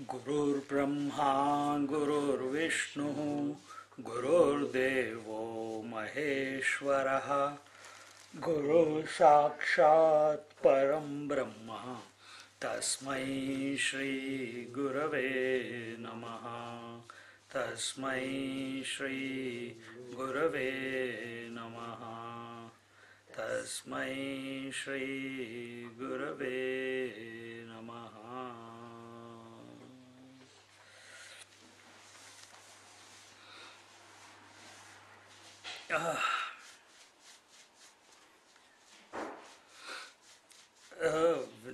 Gurur Brahma, Gurur Vishnu, Gurur Devo Maheshwaraha, Guru Sakshat Param Brahma, Tasmai Shri Gurave Namaha, Tasmai Shri Gurave Namaha, Tasmai Shri Gurave Namaha.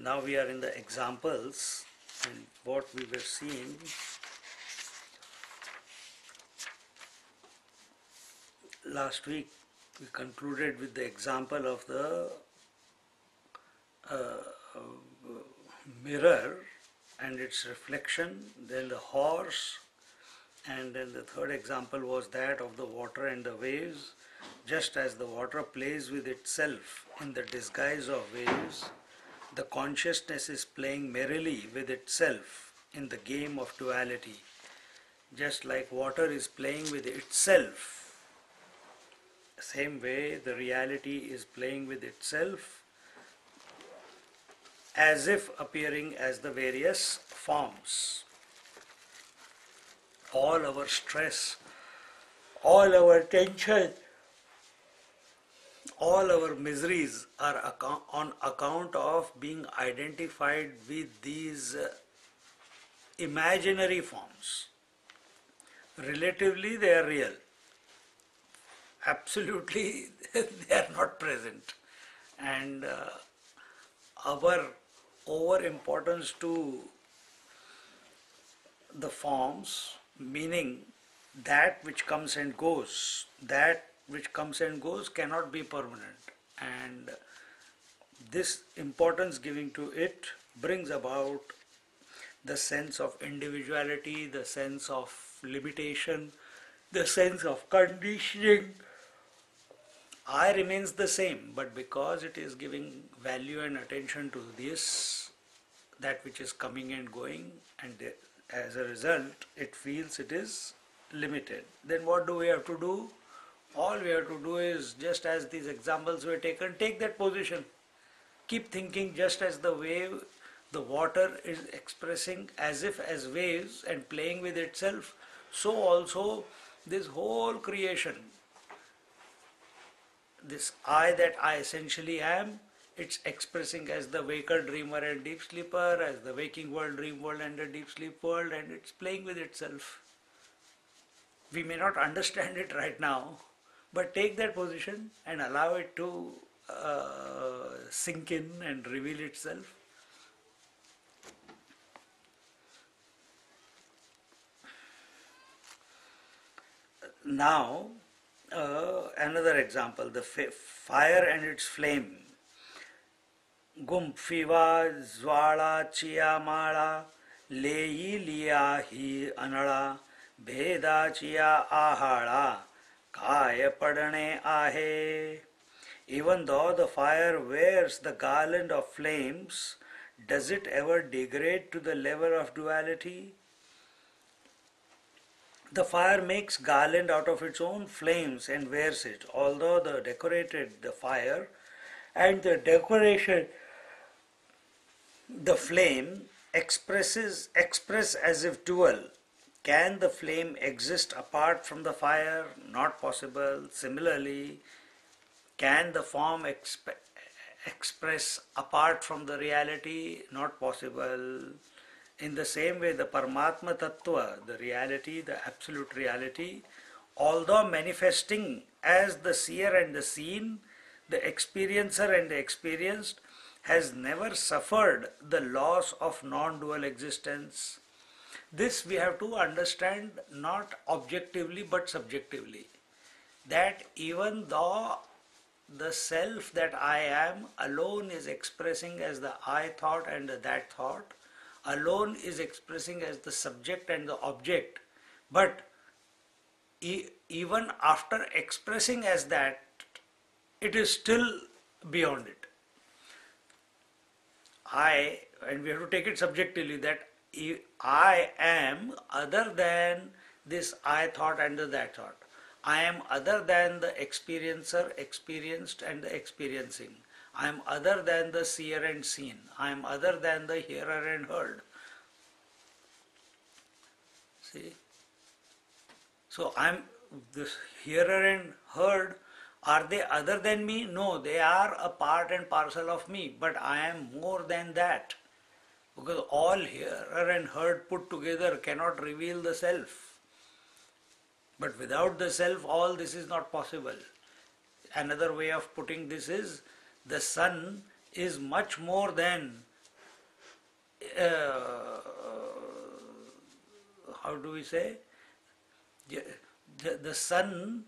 Now we are in the examples, and what we were seeing last week, we concluded with the example of the mirror and its reflection, then the horse, and then the third example was that of the water and the waves. Just as the water plays with itself in the disguise of waves, the consciousness is playing merrily with itself in the game of duality. Just like water is playing with itself, same way the reality is playing with itself, as if appearing as the various forms. All our stress, all our tension, all our miseries are on account of being identified with these imaginary forms. Relatively, they are real. Absolutely, they are not present. And our overimportance to the forms, meaning that which comes and goes, that which comes and goes cannot be permanent, and this importance giving to it brings about the sense of individuality, the sense of limitation, the sense of conditioning. I remains the same, but because it is giving value and attention to this, that which is coming and going, and as a result it feels it is limited, then what do we have to do? All we have to do is, just as these examples were taken, take that position. Keep thinking, just as the wave, the water is expressing as if as waves and playing with itself, so also this whole creation, this I that I essentially am, it's expressing as the waker, dreamer and deep sleeper, as the waking world, dream world and the deep sleep world, and it's playing with itself. We may not understand it right now, but take that position and allow it to sink in and reveal itself. Now, another example, the fire and its flame. Gumpfiva Zwala Chiyamala Leyi Liya Hi Anala Bheda Chiya Ahala Kaya Padane Ahe. Even though the fire wears the garland of flames, does it ever degrade to the level of duality? The fire makes garland out of its own flames and wears it. Although the fire and the decoration, the flame express as if dual. Can the flame exist apart from the fire? Not possible. Similarly, can the form express apart from the reality? Not possible. In the same way, the Paramatma Tattva, the reality, the absolute reality, although manifesting as the seer and the seen, the experiencer and the experienced, has never suffered the loss of non-dual existence. This we have to understand not objectively but subjectively. That even though the self that I am alone is expressing as the I thought and the that thought, alone is expressing as the subject and the object, but even after expressing as that, it is still beyond it. And we have to take it subjectively, that I am other than this I thought and the that thought. I am other than the experiencer, experienced and the experiencing. I am other than the seer and seen. I am other than the hearer and heard. See? So I am the hearer and heard. Are they other than me? No, they are a part and parcel of me, but I am more than that. Because all hearer and heard put together cannot reveal the self. But without the self, all this is not possible. Another way of putting this is, the sun is much more than, how do we say? The sun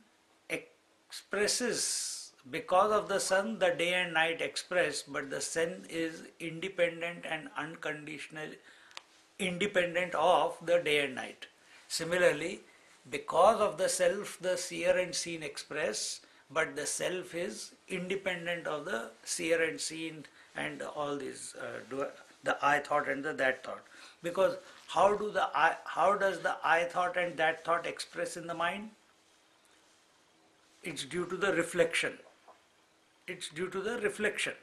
expresses, because of the sun, the day and night express, but the sun is independent and unconditional, independent of the day and night. Similarly, because of the self, the seer and seen express, but the self is independent of the seer and seen and all these, the I thought and the that thought. Because how does the I thought and that thought express in the mind? It's due to the reflection. It's due to the reflection.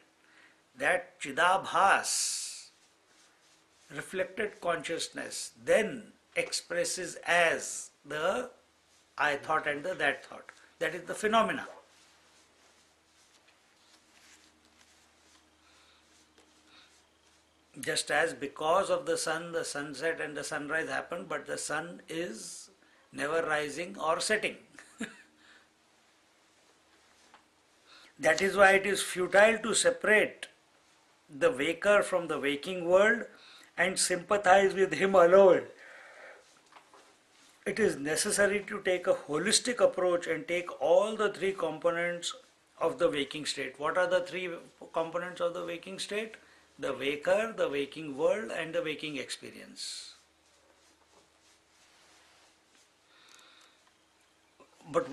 That Chidabhas, reflected consciousness, then expresses as the I thought and the that thought. That is the phenomena. Just as because of the sun, the sunset and the sunrise happen, but the sun is never rising or setting. That is why it is futile to separate the waker from the waking world and sympathize with him alone. It is necessary to take a holistic approach and take all the three components of the waking state. What are the three components of the waking state? The waker, the waking world and the waking experience. But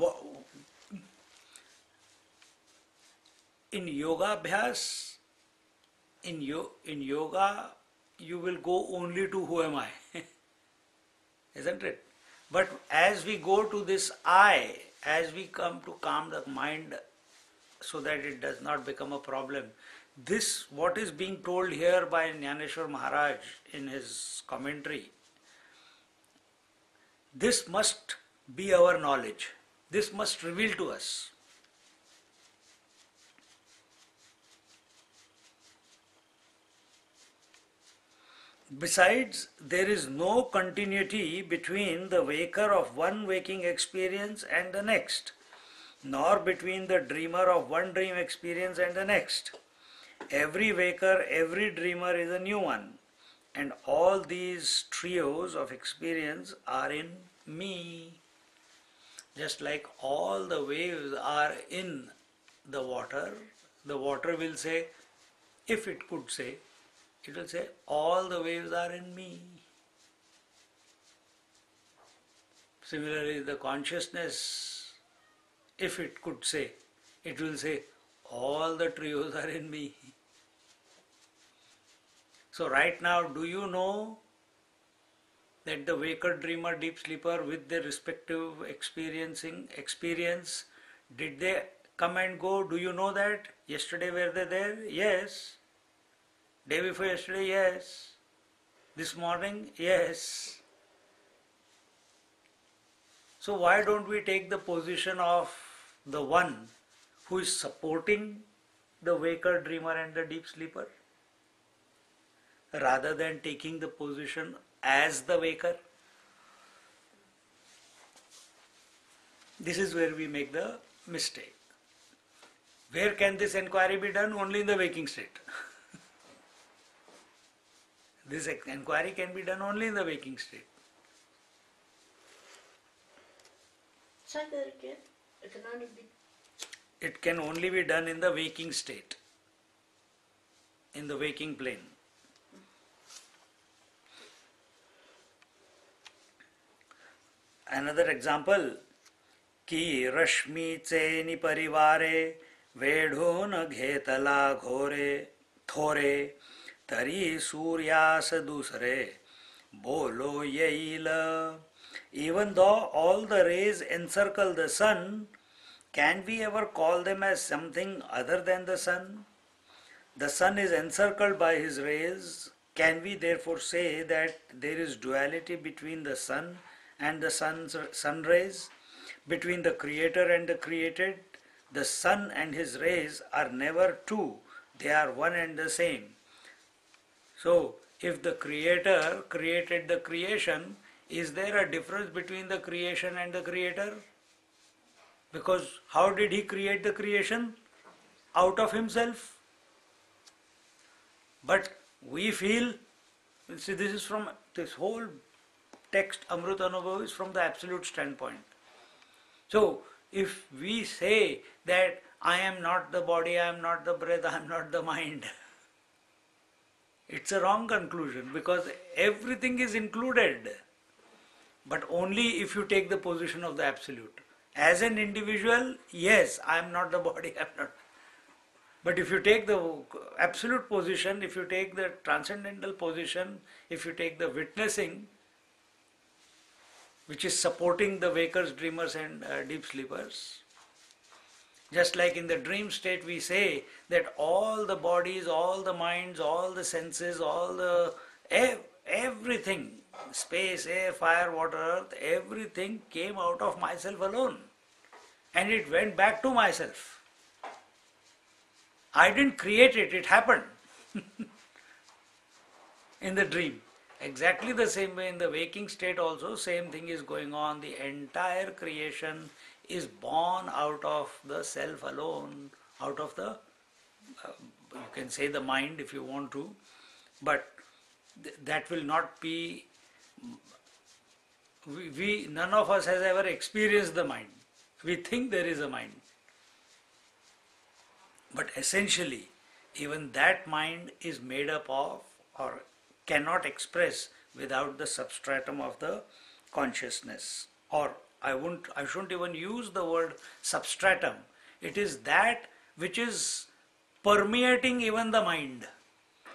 in yoga abhyas, in yoga, you will go only to who am I, isn't it? But as we go to this I, as we come to calm the mind so that it does not become a problem, this, what is being told here by Jnaneshwar Maharaj in his commentary, this must be our knowledge. This must reveal to us. Besides, there is no continuity between the waker of one waking experience and the next, nor between the dreamer of one dream experience and the next. Every waker, every dreamer is a new one, and all these trios of experience are in me. Just like all the waves are in the water will say, if it could say, it will say, all the waves are in me. Similarly, the consciousness, if it could say, it will say, all the trios are in me. So right now, do you know that the waker, dreamer, deep sleeper with their respective experience, did they come and go? Do you know that? Yesterday were they there? Yes. Day before yesterday? Yes. This morning? Yes. So why don't we take the position of the one who is supporting the waker, dreamer and the deep sleeper, rather than taking the position as the waker? This is where we make the mistake. Where can this inquiry be done? Only in the waking state. This inquiry can be done only in the waking state. Say that again. It can only be done in the waking state, in the waking plane. Another example, ki rashmi cheni parivare vedho na ghetala ghore thore tari suryas dusare Bolo Yaila. Even though all the rays encircle the sun, can we ever call them as something other than the sun? The sun is encircled by his rays. Can we therefore say that there is duality between the sun and the sun rays? Between the creator and the created? The sun and his rays are never two, they are one and the same. So, if the creator created the creation, is there a difference between the creation and the creator? Because how did he create the creation? Out of himself. But we feel, see, this is from this whole text, Amrutanubhava is from the absolute standpoint. So, if we say that I am not the body, I am not the breath, I am not the mind, it's a wrong conclusion because everything is included, but only if you take the position of the absolute. As an individual, yes, I am not the body, I am not. But if you take the absolute position, if you take the transcendental position, if you take the witnessing, which is supporting the wakers, dreamers and deep sleepers. Just like in the dream state we say that all the bodies, all the minds, all the senses, all the everything, space, air, fire, water, earth, everything came out of myself alone and it went back to myself. I didn't create it, it happened in the dream. Exactly the same way in the waking state also, same thing is going on. The entire creation is born out of the self alone, out of the, you can say the mind if you want to, but that will not be, none of us has ever experienced the mind. We think there is a mind. But essentially, even that mind is made up of or cannot express without the substratum of the consciousness. Or I shouldn't even use the word substratum. It is that which is permeating even the mind.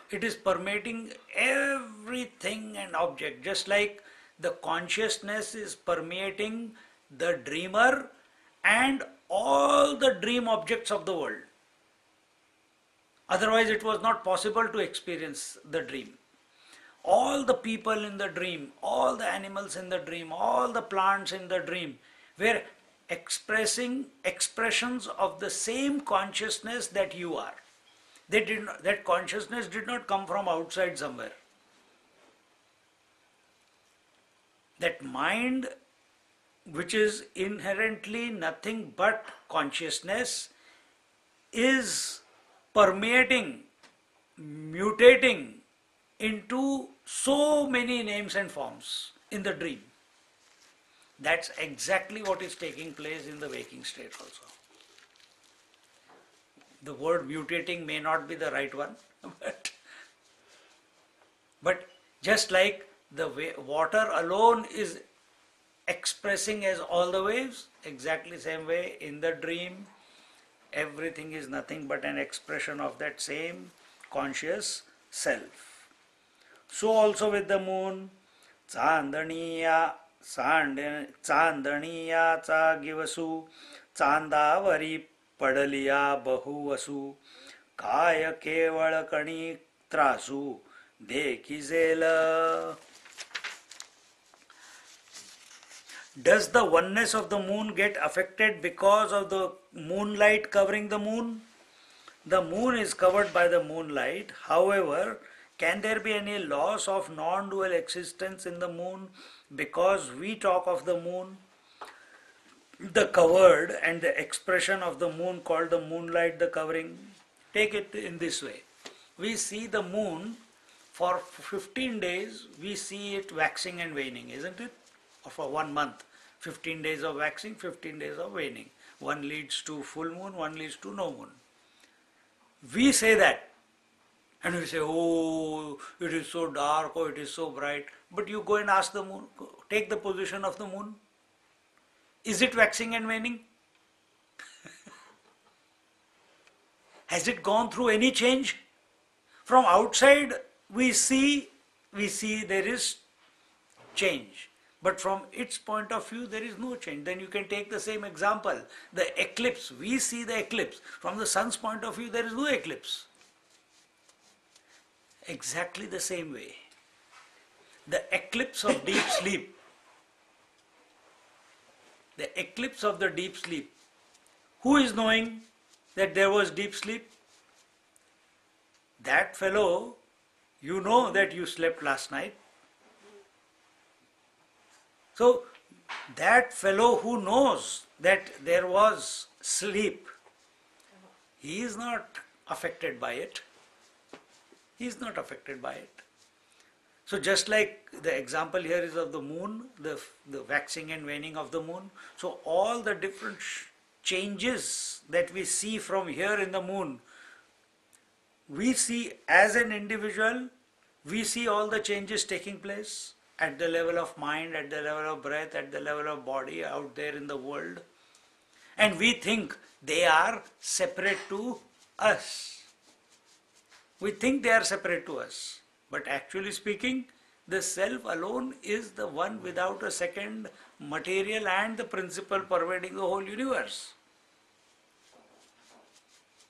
It is permeating everything and object, just like the consciousness is permeating the dreamer and all the dream objects of the world. Otherwise it was not possible to experience the dream. All the people in the dream, all the animals in the dream, all the plants in the dream were expressing expressions of the same consciousness that you are. That consciousness did not come from outside somewhere. That mind, which is inherently nothing but consciousness, is permeating, mutating into so many names and forms in the dream. That's exactly what is taking place in the waking state also. The word mutating may not be the right one, but just like the water alone is expressing as all the waves, exactly same way in the dream, everything is nothing but an expression of that same conscious self. So also with the moon, Chandaniya cha givasu, Chandavari padaliya bahuvasu, Kaya kevala kani trasu, dekizela. Does the oneness of the moon get affected because of the moonlight covering the moon? The moon is covered by the moonlight. However, can there be any loss of non-dual existence in the moon because we talk of the moon, the covered, and the expression of the moon called the moonlight, the covering? Take it in this way. We see the moon for 15 days, we see it waxing and waning, isn't it? Or for 1 month, 15 days of waxing, 15 days of waning. One leads to full moon, one leads to no moon. We say that and we say, oh, it is so dark, oh, it is so bright. But you go and ask the moon, take the position of the moon. Is it waxing and waning? Has it gone through any change? From outside we see there is change. But from its point of view, there is no change. Then you can take the same example. The eclipse, we see the eclipse. From the sun's point of view, there is no eclipse. Exactly the same way. The eclipse of deep sleep. The eclipse of the deep sleep. Who is knowing that there was deep sleep? That fellow, you know that you slept last night. So, that fellow who knows that there was sleep, he is not affected by it. He is not affected by it. So just like the example here is of the moon, the waxing and waning of the moon. So all the different changes that we see from here in the moon, we see as an individual, we see all the changes taking place at the level of mind, at the level of breath, at the level of body out there in the world. And we think they are separate to us. We think they are separate to us. But actually speaking, the self alone is the one without a second, material and the principle pervading the whole universe.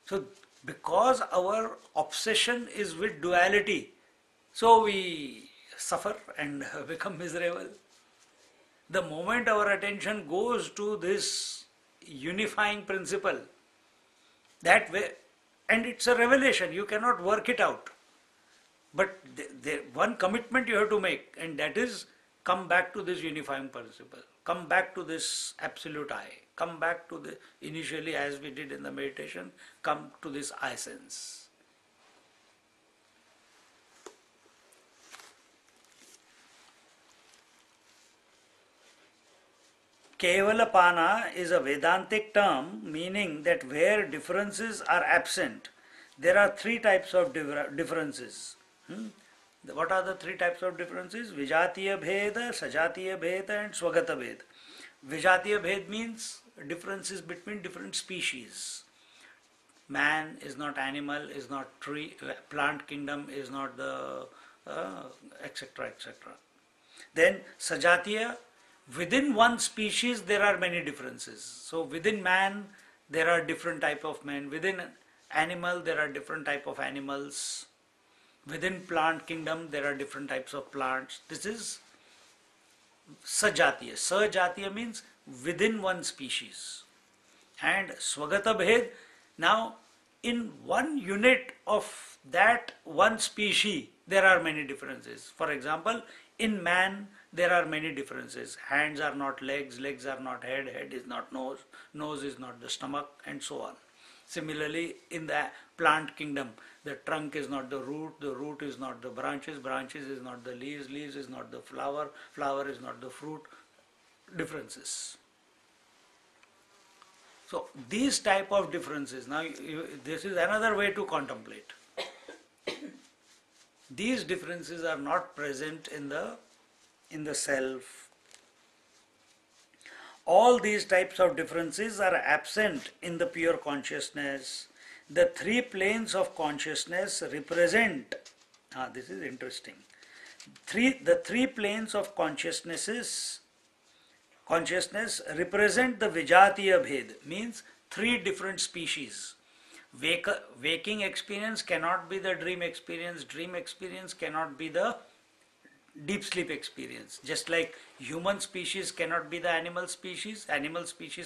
So because our obsession is with duality, so we suffer and become miserable. The moment our attention goes to this unifying principle, that way, and it's a revelation, you cannot work it out. But one commitment you have to make, and that is come back to this unifying principle, come back to this absolute I, come back to the, initially as we did in the meditation, come to this I sense. Kevalapana is a Vedantic term meaning that where differences are absent, there are three types of differences. What are the three types of differences? Vijatiya Bheda, Sajatiya Bheda and Swagata Bheda. Vijatiya Bheda means differences between different species. Man is not animal, is not tree, plant kingdom is not the etc. etc. Then Sajatiya, within one species there are many differences. So within man there are different type of men, within animal there are different type of animals, within plant kingdom there are different types of plants. This is Sajatiya. Sajatiya means within one species. And Swagata Bhed, now in one unit of that one species there are many differences. For example, in man there are many differences. Hands are not legs, legs are not head, head is not nose, nose is not the stomach, and so on. Similarly, in the plant kingdom, the trunk is not the root is not the branches, branches is not the leaves, leaves is not the flower, flower is not the fruit. Differences. So these type of differences, now this is another way to contemplate. These differences are not present in the self. All these types of differences are absent in the pure consciousness. The three planes of consciousness represent, this is interesting, the three planes of consciousness represent the Vijatiya Bhed, means three different species. Waking experience cannot be the dream experience cannot be the deep sleep experience. Just like human species cannot be the animal species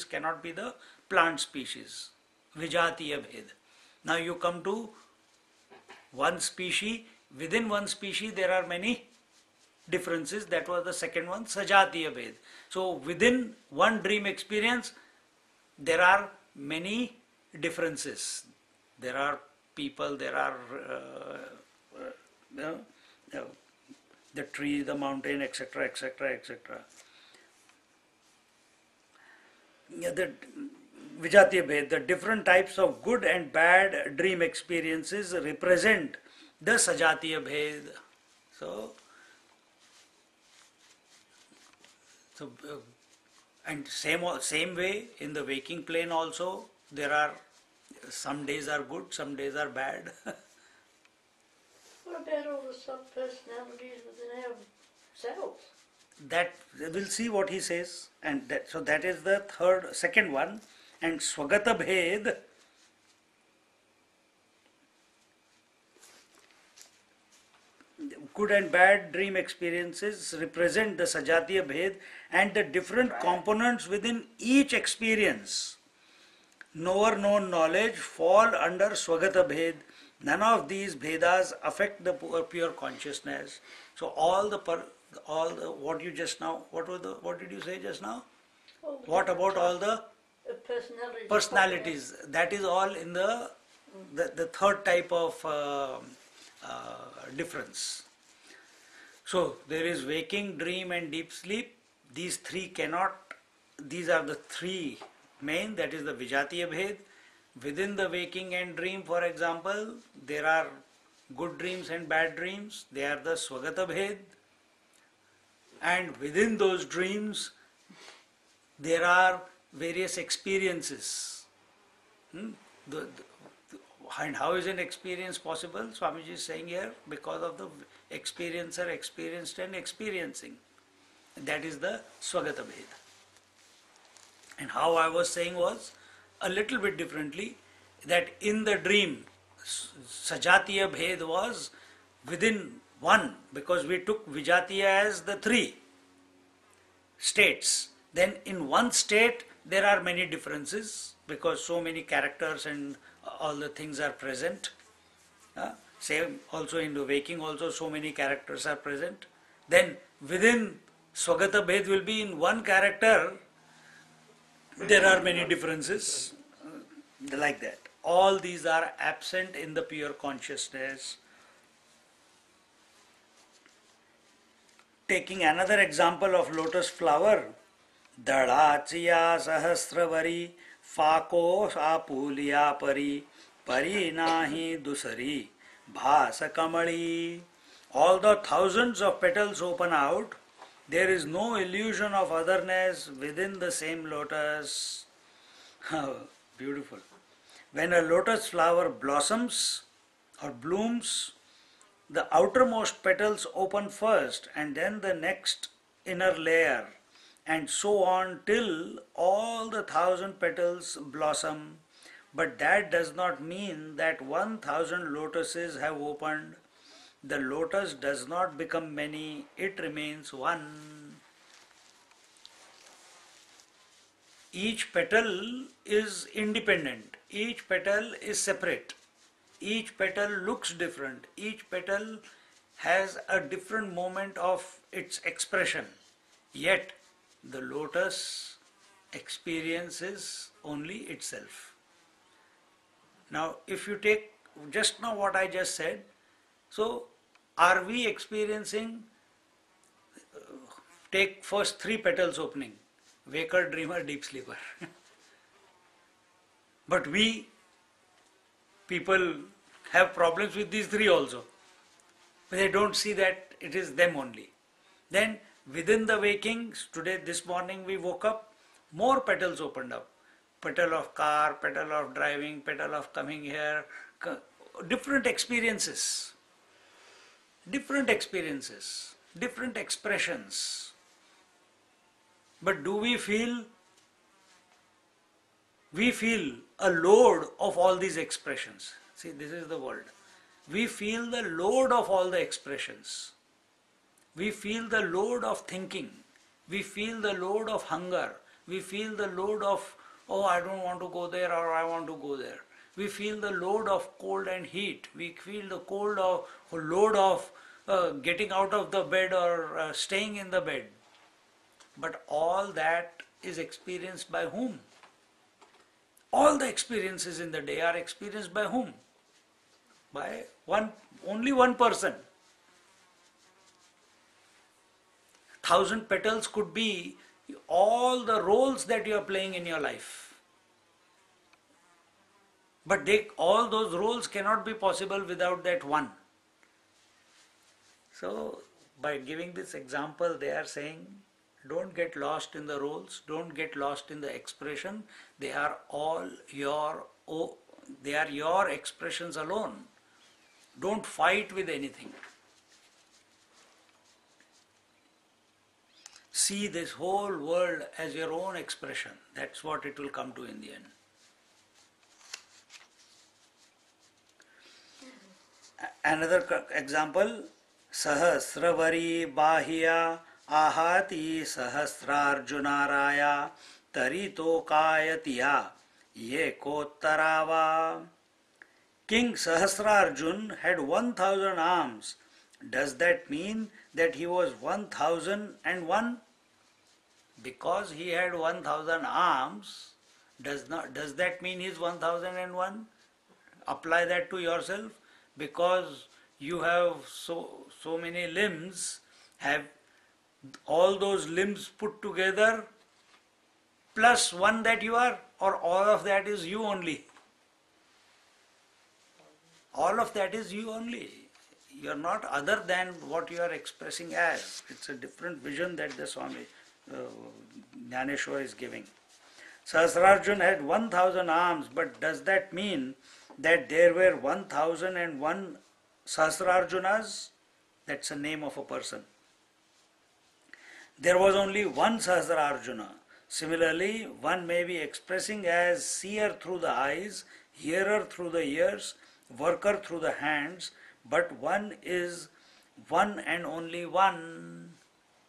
cannot be the plant species. Vijatiya Bhed. Now you come to one species, within one species there are many differences. That was the second one, Sajatiya Bhed. So within one dream experience there are many differences. There are people, there are the tree, the mountain, etc., etc., etc. The Vijatiya Bhed, the different types of good and bad dream experiences represent the Sajatiya Bhed. So and same way in the waking plane also, there are some days are good, some days are bad. What about all the sub-personalities within ourselves? that we'll see what he says, and so that is the second one. And Swagata Bhed, good and bad dream experiences represent the Sajatiya Bhed and the different components within each experience. Knower known knowledge fall under Swagata Bhed. None of these Bhedas affect the pure consciousness. So all the what you just now, what did you say just now? What about all the personalities? That is all in the third type of difference. So there is waking, dream and deep sleep. These three cannot, these are the three main, that is the Vijatiya Bhed. Within the waking and dream, for example, there are good dreams and bad dreams. They are the Swagata Bhed. And within those dreams, there are various experiences. And how is an experience possible? Swamiji is saying here, because of the experiencer, experienced and experiencing. That is the Swagata Bhed. And how I was saying was a little bit differently, that in the dream, Sajatiya Bhed was within one, because we took Vijatiya as the three states. Then in one state there are many differences, because so many characters and all the things are present. Same also in the waking also so many characters are present. Then within Swagata Bhed will be in one character, there are many differences, like that. All these are absent in the pure consciousness. Taking another example of lotus flower, Dadachiya Sahasravari Fako Apuliya Pari Pari Nahi Dusari Bhasa Kamali. All the thousands of petals open out. There is no illusion of otherness within the same lotus. Beautiful. When a lotus flower blossoms or blooms, the outermost petals open first and then the next inner layer, and so on till all the 1,000 petals blossom. But that does not mean that 1,000 lotuses have opened. The lotus does not become many, it remains one. Each petal is independent, each petal is separate, each petal looks different, each petal has a different moment of its expression, yet the lotus experiences only itself. Now if you take just now what I just said, so are we experiencing, take first three petals opening, waker, dreamer, deep sleeper. But we people have problems with these three also. But they don't see that it is them only. Then within the waking, today, this morning we woke up, more petals opened up. Petal of car, petal of driving, petal of coming here, different experiences, different expressions. But do we feel? We feel a load of all these expressions. See, this is the world. We feel the load of all the expressions. We feel the load of thinking. We feel the load of hunger. We feel the load of, oh, I don't want to go there, or I want to go there. We feel the load of cold and heat. We feel the load of getting out of the bed or staying in the bed. But all that is experienced by whom? All the experiences in the day are experienced by whom? By only one person. 1,000 petals could be all the roles that you are playing in your life. But all those roles cannot be possible without that one. So, by giving this example, they are saying, don't get lost in the roles, don't get lost in the expression. They are all your expressions alone. Don't fight with anything. see this whole world as your own expression. That's what it will come to in the end. Another example, Sahasravari Bahya Ahati Sahasrarjunaraya Tarito Kayatiya Ye Kottarava. King Sahasrarjun had 1,000 arms. Does that mean that he was 1,001? Because he had 1,000 arms, does that mean he is 1,001? Apply that to yourself. Because you have so many limbs, have all those limbs put together plus one that you are, or all of that is you only? All of that is you only. You are not other than what you are expressing as. It's a different vision that the Swami Jnaneshwar is giving. Sahasrarjun had 1,000 arms, but does that mean that there were 1,001 Sahasrarjunas? That's the name of a person. There was only one Sahasrarjuna. Similarly, one may be expressing as seer through the eyes, hearer through the ears, worker through the hands, but one is one and only one.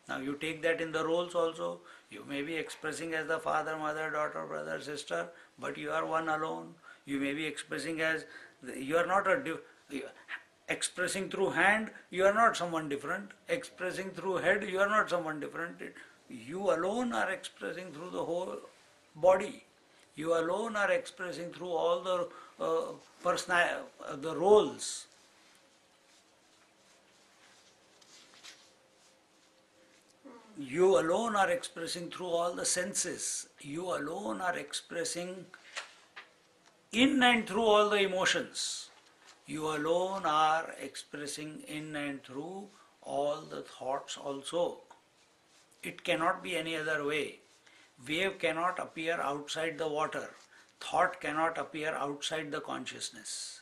Now you take that in the roles also. You may be expressing as the father, mother, daughter, brother, sister, but you are one alone. You may be expressing as, you are not expressing through hand, you are not someone different. Expressing through head, you are not someone different. You alone are expressing through the whole body. You alone are expressing through all the the roles. You alone are expressing through all the senses. You alone are expressing in and through all the emotions. You alone are expressing in and through all the thoughts also. It cannot be any other way. Wave cannot appear outside the water. Thought cannot appear outside the consciousness.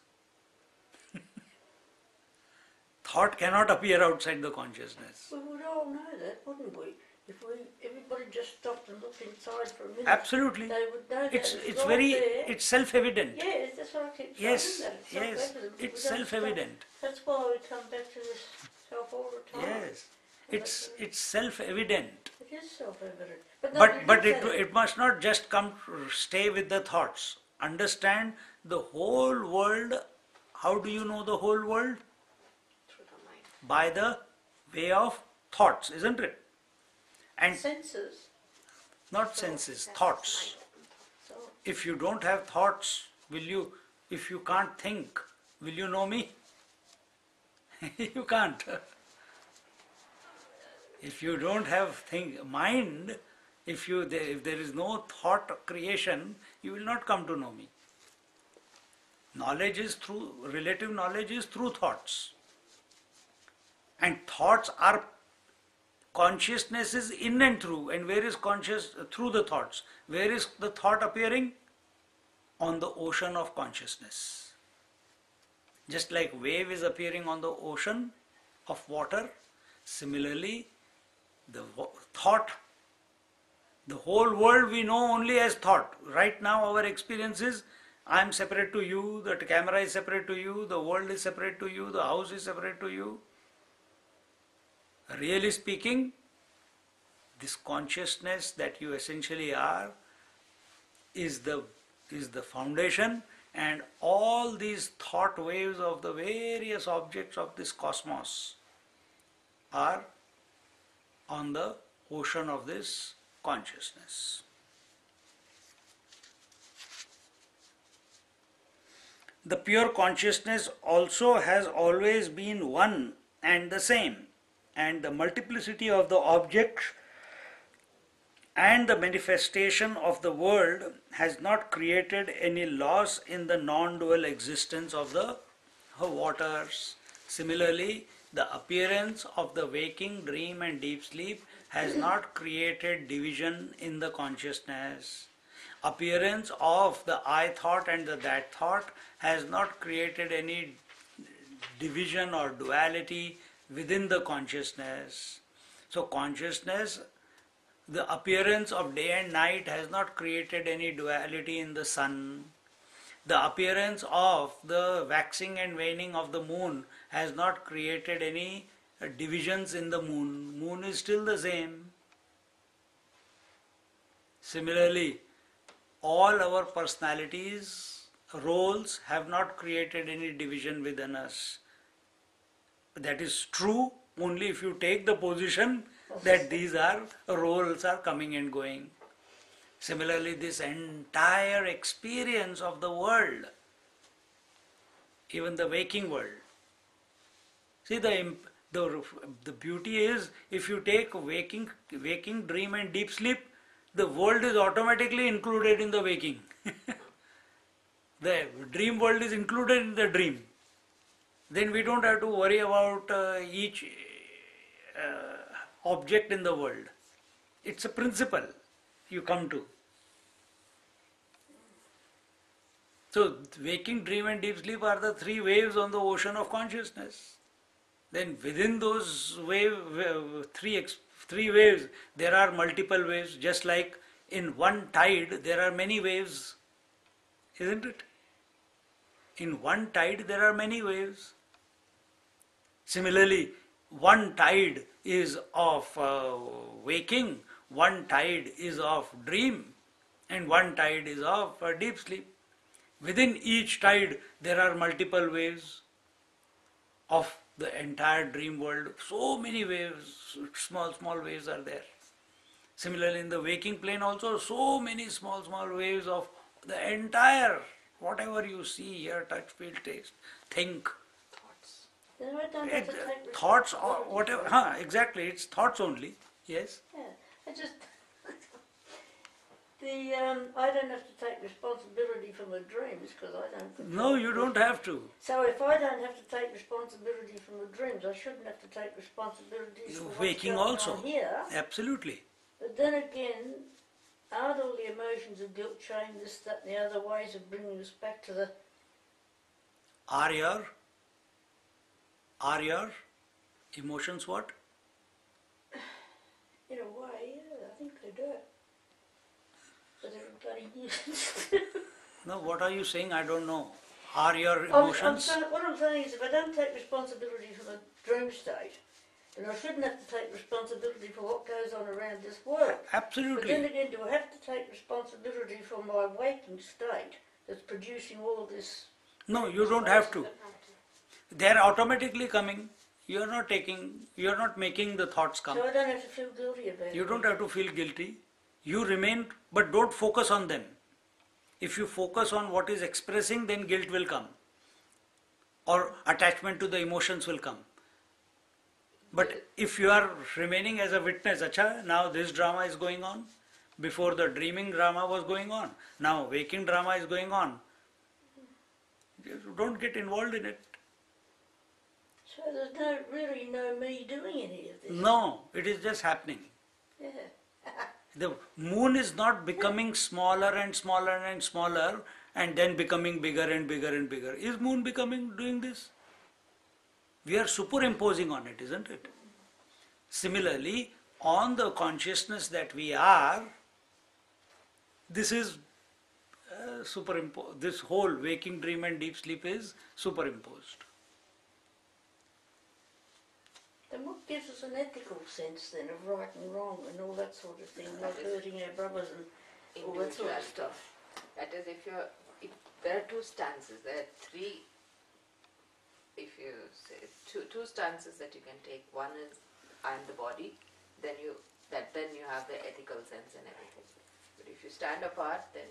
Thought cannot appear outside the consciousness. We would all know that, wouldn't we? If everybody just stopped and looked inside for a minute, Absolutely. they would know that. It's self-evident. Yes, that's what I keep saying. Yes, that it's yes, self-evident. We it's don't self-evident. stop. That's why we come back to this self all the time. Yes, it's self-evident. It is self-evident. But it must not just stay with the thoughts. Understand the whole world. How do you know the whole world? Through the mind. By the way of thoughts, isn't it? And Senses. not senses, thoughts. So, If you don't have thoughts, if you can't think, will you know me? You can't. If you don't have mind, if there is no thought creation, you will not come to know me. Relative knowledge is through thoughts. And thoughts are, consciousness is in and through. And where is conscious? Through the thoughts. Where is the thought appearing? On the ocean of consciousness. Just like wave is appearing on the ocean of water, similarly, the thought, the whole world we know only as thought. Right now our experience is, I am separate to you, the camera is separate to you, the world is separate to you, the house is separate to you. Really speaking, this consciousness that you essentially are is the foundation, and all these thought waves of the various objects of this cosmos are on the ocean of this consciousness. The pure consciousness also has always been one and the same, and the multiplicity of the objects and the manifestation of the world has not created any loss in the non-dual existence of the waters. Similarly, the appearance of the waking, dream and deep sleep has not created division in the consciousness. Appearance of the I thought and the that thought has not created any division or duality within the consciousness. So consciousness The appearance of day and night has not created any duality in the sun. The appearance of the waxing and waning of the moon has not created any divisions in the moon. Moon is still the same. Similarly, all our personalities, roles have not created any division within us. That is true only if you take the position that these are roles are coming and going. Similarly, this entire experience of the world, even the waking world. See, the beauty is, if you take waking, dream and deep sleep, the world is automatically included in the waking. The dream world is included in the dream. Then we don't have to worry about each object in the world. It's a principle you come to. So, waking, dream and deep sleep are the three waves on the ocean of consciousness. Then within those three waves, there are multiple waves, just like in one tide there are many waves, isn't it? In one tide there are many waves. Similarly, one tide is of waking, one tide is of dream, and one tide is of deep sleep. Within each tide there are multiple waves of the entire dream world. So many waves, small waves are there. Similarly, in the waking plane also, so many small waves of the entire, whatever you see, hear, touch, feel, taste, think. Then I don't have to take Thoughts or whatever, exactly, it's thoughts only, yes. Yeah, I just I don't have to take responsibility for my dreams because I don't control. No, you don't have to. So if I don't have to take responsibility for my dreams, I shouldn't have to take responsibility for what's Waking going also. on here. Absolutely. But then again, aren't all the emotions of guilt, shame, this, that, and the other ways of bringing us back to the... Are your emotions what? In a way, yeah, I think they do. But they're bloody nuisance. No, what are you saying? I don't know. Are your I'm emotions? saying, what I'm saying is if I don't take responsibility for the dream state, then I shouldn't have to take responsibility for what goes on around this world. But then Absolutely. again, do I have to take responsibility for my waking state that's producing all of this? No, you don't have to. They are automatically coming. You are not making the thoughts come. So I don't have to feel guilty about it. You don't have to feel guilty. You remain, but don't focus on them. If you focus on what is expressing, then guilt will come. Or attachment to the emotions will come. But if you are remaining as a witness, acha, now this drama is going on. Before the dreaming drama was going on. Now waking drama is going on. You don't get involved in it. So there's really no me doing any of this. No, it is just happening. Yeah. The moon is not becoming smaller and smaller and smaller and then becoming bigger and bigger and bigger. Is moon doing this? We are superimposing on it, isn't it? Similarly, on the consciousness that we are, this is superimposed. This whole waking, dream and deep sleep is superimposed. Then what gives us an ethical sense then of right and wrong and all that sort of thing, like hurting our brothers and all that sort of stuff? That is, if there are two stances, there are three, if you say, two stances that you can take. One is, I am the body, then you have the ethical sense and everything. But if you stand apart, then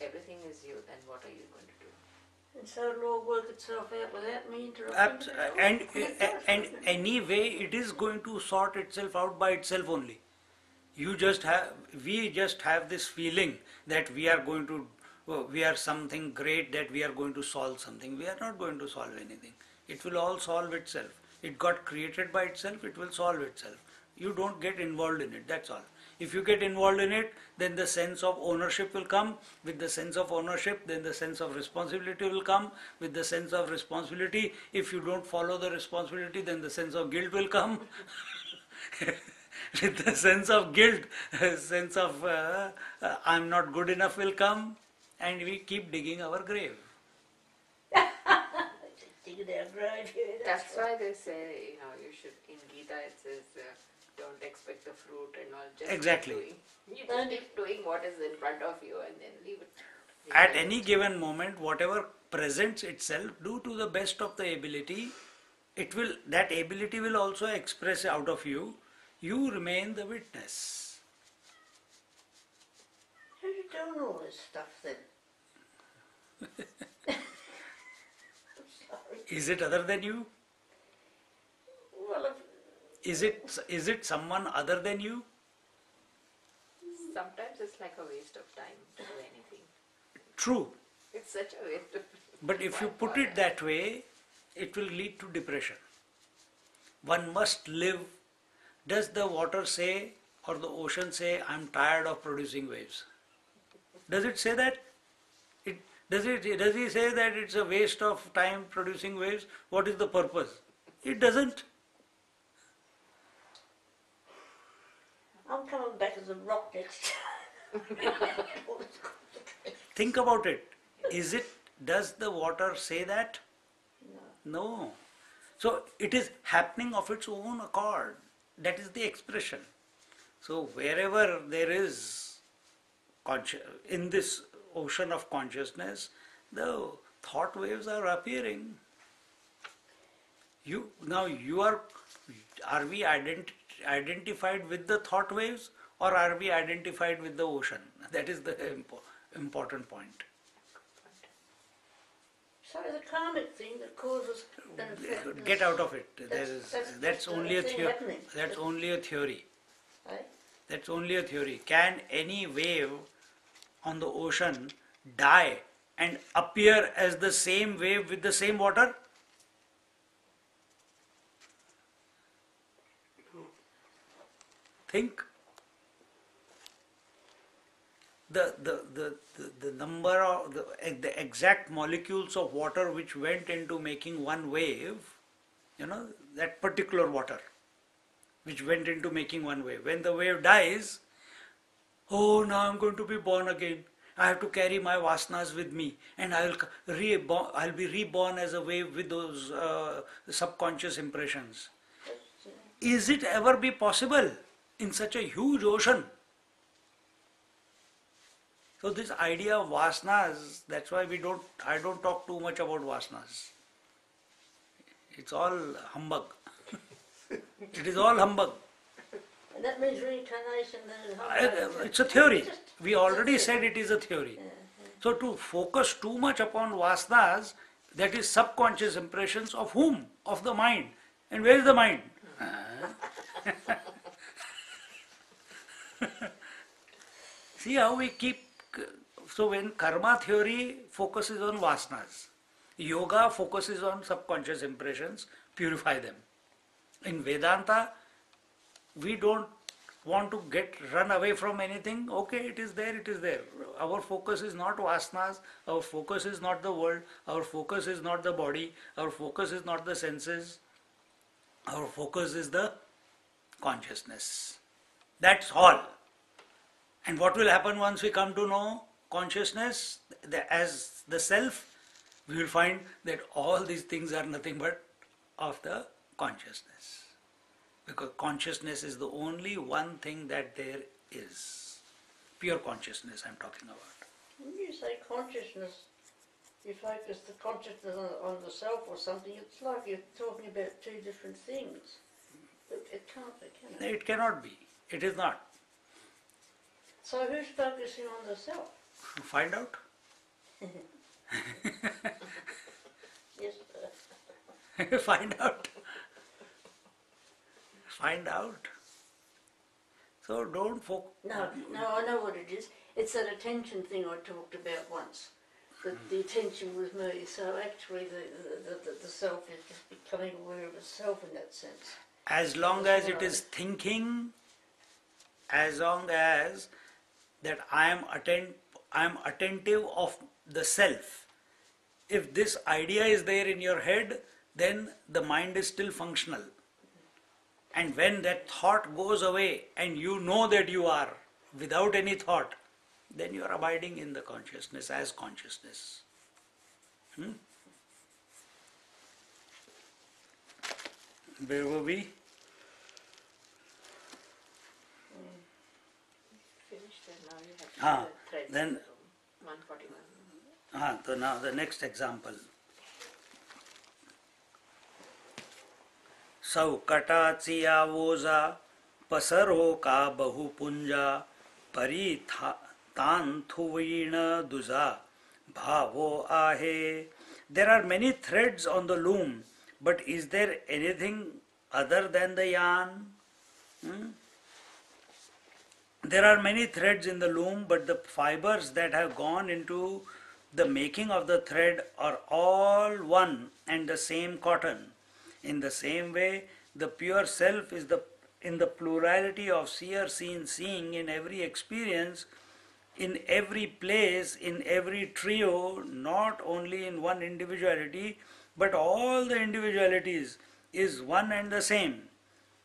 everything is you, then what are you going to do? And so it'll all work itself out without me interrupting? And anyway, it is going to sort itself out by itself only. We just have this feeling that we are something great, that we are going to solve something. We are not going to solve anything. It will all solve itself. It got created by itself, it will solve itself. You don't get involved in it, that's all. If you get involved in it, then the sense of ownership will come. With the sense of ownership, then the sense of responsibility will come. With the sense of responsibility, if you don't follow the responsibility, then the sense of guilt will come. with the sense of guilt, sense of I'm not good enough will come, and we keep digging our grave. Digging our grave here. That's why they say, you should, in Gita it says, don't expect the fruit and all, just Exactly. keep doing. You just keep doing what is in front of you and then leave it. At any given moment, whatever presents itself, do to the best of the ability. That ability will also express out of you. You remain the witness. How are you doing all this stuff then? I'm sorry. Is it other than you? Well, Is it someone other than you? Sometimes it's like a waste of time to do anything. True. It's such a waste of But if you put it that way, it will lead to depression. One must live. Does the water say or the ocean say, I'm tired of producing waves? Does it say that? Does he say that it's a waste of time producing waves? What is the purpose? It doesn't. I'm coming back as a rock next time. Think about it. Does the water say that? No. No. So it is happening of its own accord. That is the expression. So wherever there is in this ocean of consciousness, the thought waves are appearing. Are we identified with the thought waves, or are we identified with the ocean? That is the important point. So the karmic thing that causes an effect. Get out of it. That's only a thing theory. happening. That's only a theory. Eh? That's only a theory. Can any wave on the ocean die and appear as the same wave with the same water? Think. The number of the exact molecules of water which went into making one wave, that particular water which went into making one wave. When the wave dies, oh, now I'm going to be born again. I have to carry my vasanas with me, and I'll be reborn as a wave with those subconscious impressions. Is it ever be possible in such a huge ocean? So this idea of vasanas, that's why I don't talk too much about vasanas. It's all humbug. It is all humbug. And that means reincarnation then. It's a theory. We already said it is a theory. So to focus too much upon vasanas, that is subconscious impressions of whom? Of the mind. And where is the mind? See how we keep. So when karma theory focuses on vasanas, yoga focuses on subconscious impressions, purify them. In Vedanta, we don't want to run away from anything. Okay, it is there, it is there. Our focus is not vasanas, our focus is not the world, our focus is not the body, our focus is not the senses, our focus is the consciousness. That's all. And what will happen once we come to know consciousness as the self? We will find that all these things are nothing but of the consciousness. Because consciousness is the only one thing that there is. Pure consciousness I'm talking about. When you say consciousness, you focus the consciousness on the self or something, it's like you're talking about two different things. It can't be, can it? It cannot be. It is not. So who's focusing on the self? Find out. Yes, Find out. Find out. So don't focus. No, I know what it is. It's that attention thing I talked about once. That the attention was me. So actually the self is just becoming aware of itself in that sense. As long as it is thinking, as long as that I am attentive of the self. If this idea is there in your head, then the mind is still functional. And when that thought goes away and you know that you are without any thought, then you are abiding in the consciousness as consciousness. Where were we? Finished and now you have the threads. Then 141. So now the next example. Saukata woza pasaro ka bahu punja pari tan thuvina duza bhavo ahe. There are many threads on the loom, but is there anything other than the yarn? There are many threads in the loom, but the fibers that have gone into the making of the thread are all one and the same cotton. In the same way, the pure self is in the plurality of seer, seen, seeing in every experience, in every place, in every trio, not only in one individuality, but all the individualities is one and the same.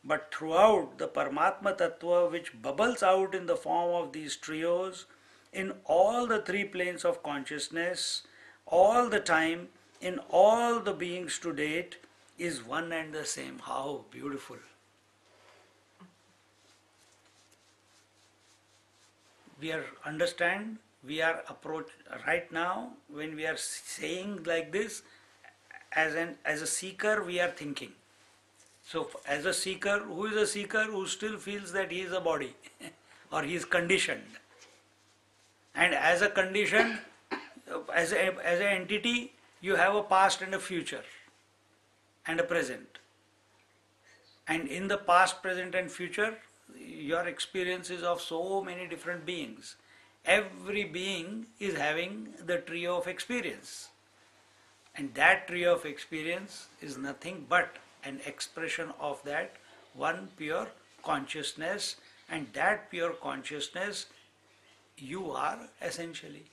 But throughout the Paramatma Tattva, which bubbles out in the form of these trios, in all the three planes of consciousness, all the time, in all the beings to date, is one and the same. How beautiful! We are approach right now when we are saying like this, as a seeker we are thinking. So as a seeker, who is a seeker? Who still feels that he is a body or he is conditioned. And as a condition, as an entity, you have a past and a future and a present. And in the past, present and future, your experience is of so many different beings. Every being is having the trio of experience. And that trio of experience is nothing but an expression of that one pure consciousness, and that pure consciousness you are essentially.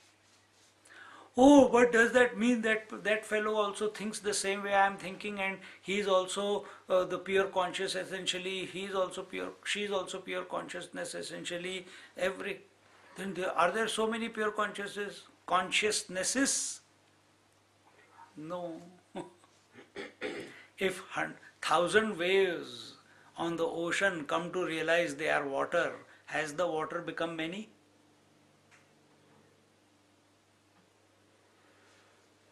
Oh, but does that mean that that fellow also thinks the same way I am thinking, and he is also the pure conscious essentially, he is also pure, she is also pure consciousness essentially, then are there so many pure consciousnesses? No. If 1,000 waves on the ocean come to realize they are water, has the water become many?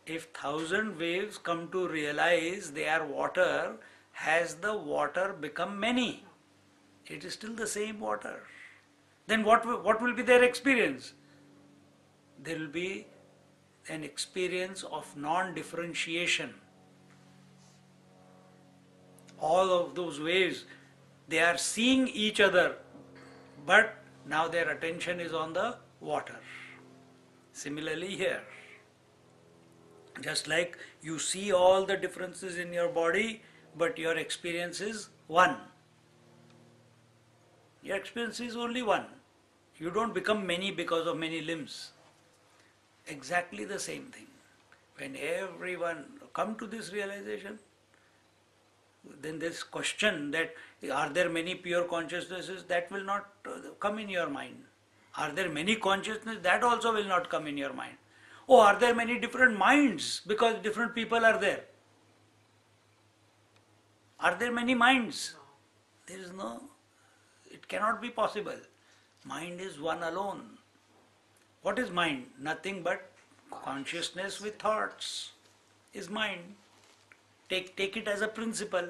If 1,000 waves come to realize they are water, has the water become many? It is still the same water. Then what will be their experience? There will be an experience of non-differentiation. All of those waves, they are seeing each other, but now their attention is on the water. Similarly here, just like you see all the differences in your body, but your experience is one. Your experience is only one. You don't become many because of many limbs. Exactly the same thing. When everyone come to this realization, then this question that are there many pure consciousnesses, that will not come in your mind. Are there many consciousnesses? That also will not come in your mind. Oh, are there many different minds because different people are there? Are there many minds? There is no, it cannot be possible. Mind is one alone. What is mind? Nothing but consciousness with thoughts is mind. Take it as a principle.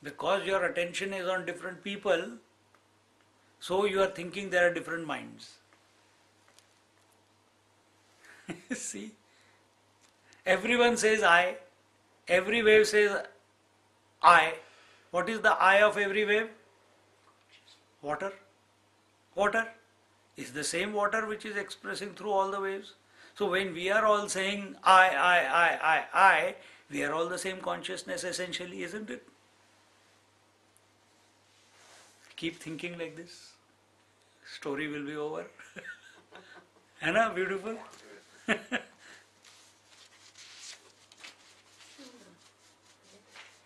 Because your attention is on different people, so you are thinking there are different minds. See? Everyone says I. Every wave says I. What is the I of every wave? Water. Water is the same water which is expressing through all the waves. So when we are all saying I, we are all the same consciousness essentially, isn't it? Keep thinking like this. Story will be over. Anna, beautiful?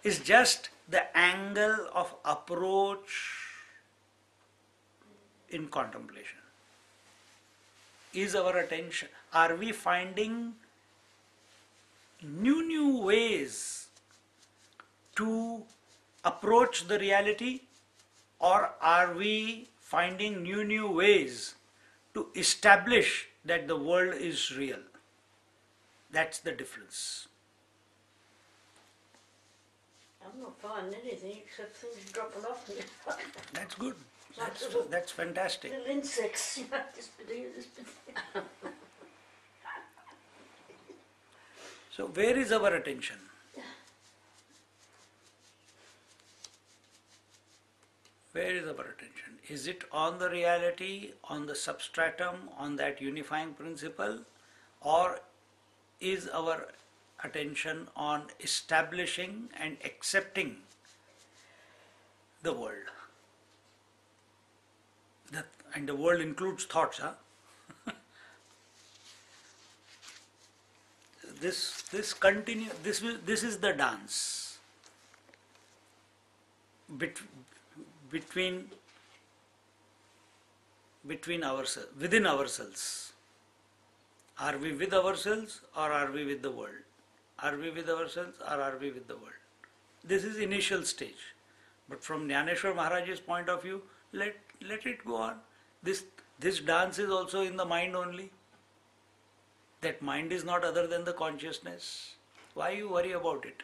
It's just the angle of approach in contemplation? Is our attention, are we finding new ways to approach the reality, or are we finding new ways to establish that the world is real? That's the difference. I'm not finding anything except things dropping off me. That's good. That's fantastic. Little insects, this bit here, this bit here. So where is our attention? Where is our attention? Is it on the reality, on the substratum, on that unifying principle, or is our attention on establishing and accepting the world? And the world includes thoughts, huh? This is the dance between ourselves, within ourselves. Are we with ourselves or are we with the world? Are we with ourselves or are we with the world? This is initial stage. But from Jnaneshwar Maharaj's point of view, let it go on. This dance is also in the mind only. That mind is not other than the consciousness. Why you worry about it?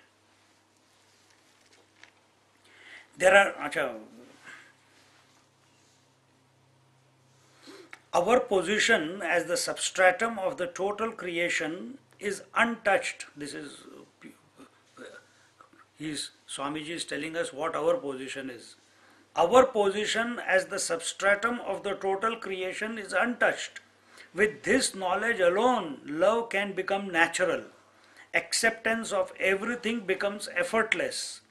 Our position as the substratum of the total creation is untouched. Swamiji is telling us what our position is. Our position as the substratum of the total creation is untouched. With this knowledge alone, love can become natural. Acceptance of everything becomes effortless.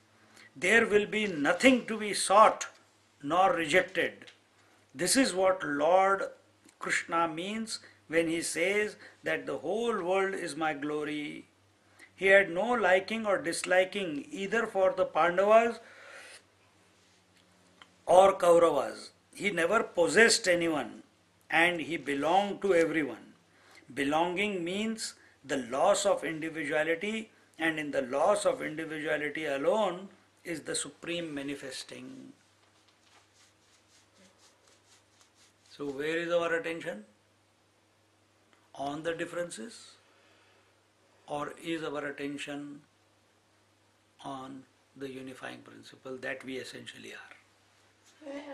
There will be nothing to be sought nor rejected. This is what Lord Krishna means when he says that the whole world is my glory. He had no liking or disliking either for the Pandavas or Kauravas. He never possessed anyone, and he belonged to everyone. Belonging means the loss of individuality, and in the loss of individuality alone is the supreme manifesting. So where is our attention? On the differences? Or is our attention on the unifying principle that we essentially are?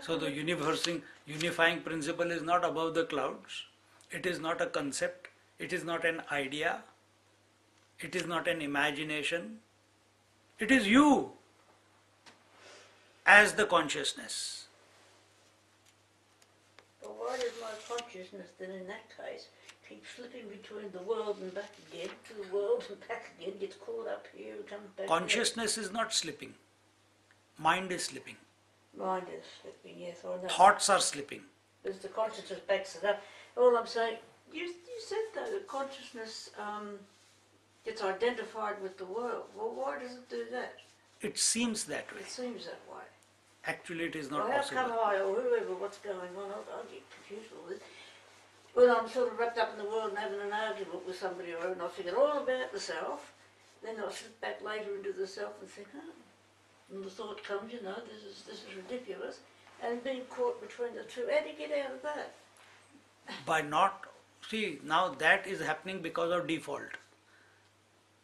So the unifying principle is not above the clouds. It is not a concept. It is not an idea. It is not an imagination. It is you as the consciousness. But why does my consciousness then in that case keep slipping between the world and back again, to the world and back again, gets caught up here and comes back Consciousness is not slipping. Mind is slipping. Mind is slipping, yes, or no. Thoughts are slipping. Because the consciousness backs it up. All I'm saying, you said though that consciousness gets identified with the world. Well, why does it do that? It seems that way. It seems that way. Actually, it is not Well, how possible. come I, or whoever, what's going on, I'll get confused with it. Well, I'm sort of wrapped up in the world and having an argument with somebody or other, and I forget all about the self. Then I'll slip back later into the self and think, oh. And the thought comes, this is ridiculous. And being caught between the two, how do you get out of that? By not, see, now that is happening because of default.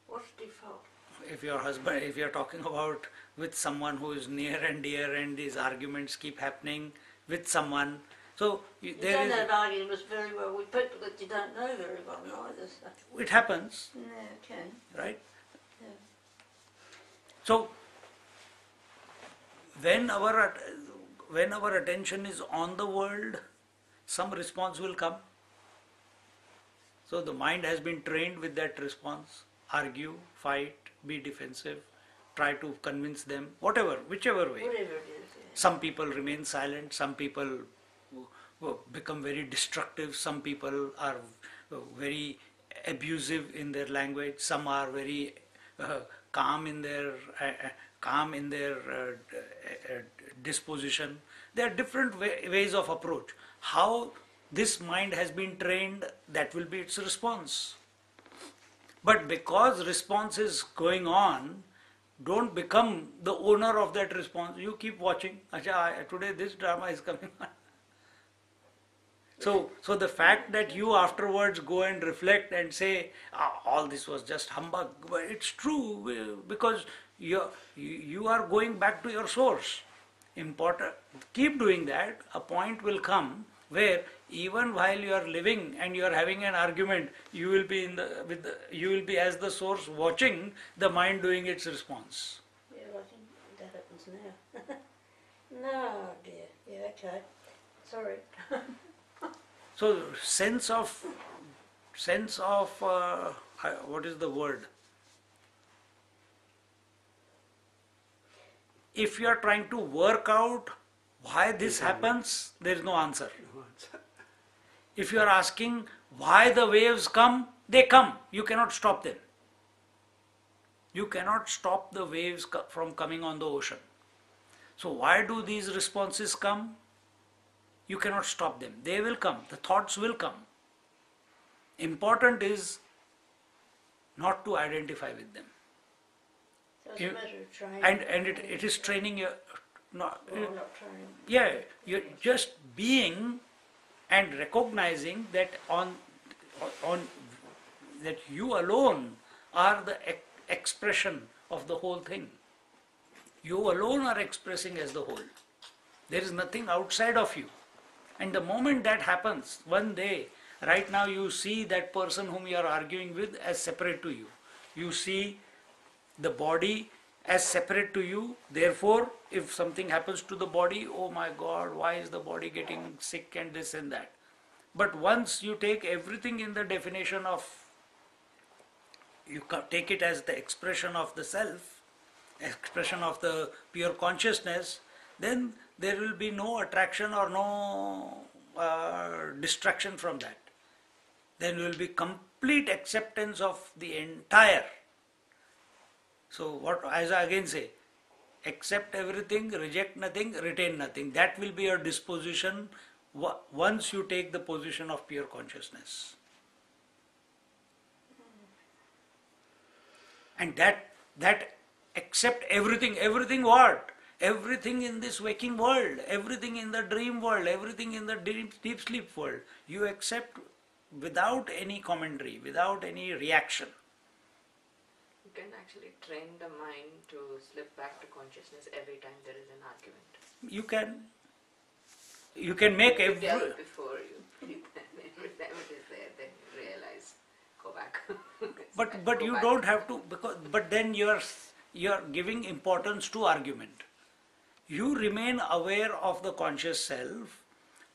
What's default? If you're talking about with someone who is near and dear and these arguments keep happening with someone, so You there don't is, have arguments very well with people that you don't know very well either. So. it happens, Yeah, it can. right? Yeah. So when our attention is on the world, some response will come. So the mind has been trained with that response. Argue, fight, be defensive, try to convince them, whichever way. Whatever it is. Yeah. Some people remain silent, some people become very destructive, some people are very abusive in their language, some are very calm in their calm in their disposition. There are different ways of approach. How this mind has been trained, that will be its response. But because response is going on, don't become the owner of that response. You keep watching. Acha, today this drama is coming on. So the fact that you afterwards go and reflect and say, all this was just humbug, but it's true because you are going back to your source. Important. Keep doing that. A point will come where even while you are living and you are having an argument, you will be you will be as the source watching the mind doing its response. Yeah, I think that happens now. No, dear. Yeah, okay. Sorry. So sense of what is the word? If you are trying to work out why this happens, there is no answer. If you are asking why the waves come, they come. You cannot stop them. You cannot stop the waves from coming on the ocean. So why do these responses come? You cannot stop them. They will come. The thoughts will come. Important is not to identify with them. So it's a matter of training. And it is training your... Not training. Yeah, you're just being and recognizing that on that you alone are the expression of the whole thing. You alone are expressing as the whole. There is nothing outside of you. And the moment that happens, one day, right now you see that person whom you are arguing with as separate to you. You see the body as separate to you. Therefore, if something happens to the body, oh my God, why is the body getting sick and this and that? But once you take everything in the definition of, you take it as the expression of the self, expression of the pure consciousness, then there will be no attraction or no distraction from that. Then will be complete acceptance of the entire. So what, as I again say, accept everything, reject nothing, retain nothing. That will be your disposition once you take the position of pure consciousness. And that accept everything. Everything what? Everything in this waking world, everything in the dream world, everything in the deep sleep world, you accept without any commentary, without any reaction. You can actually train the mind to slip back to consciousness every time there is an argument. You can make every... before you, every time it is there, then you realize, go back. But you don't have to, but then you are giving importance to argument. You remain aware of the conscious self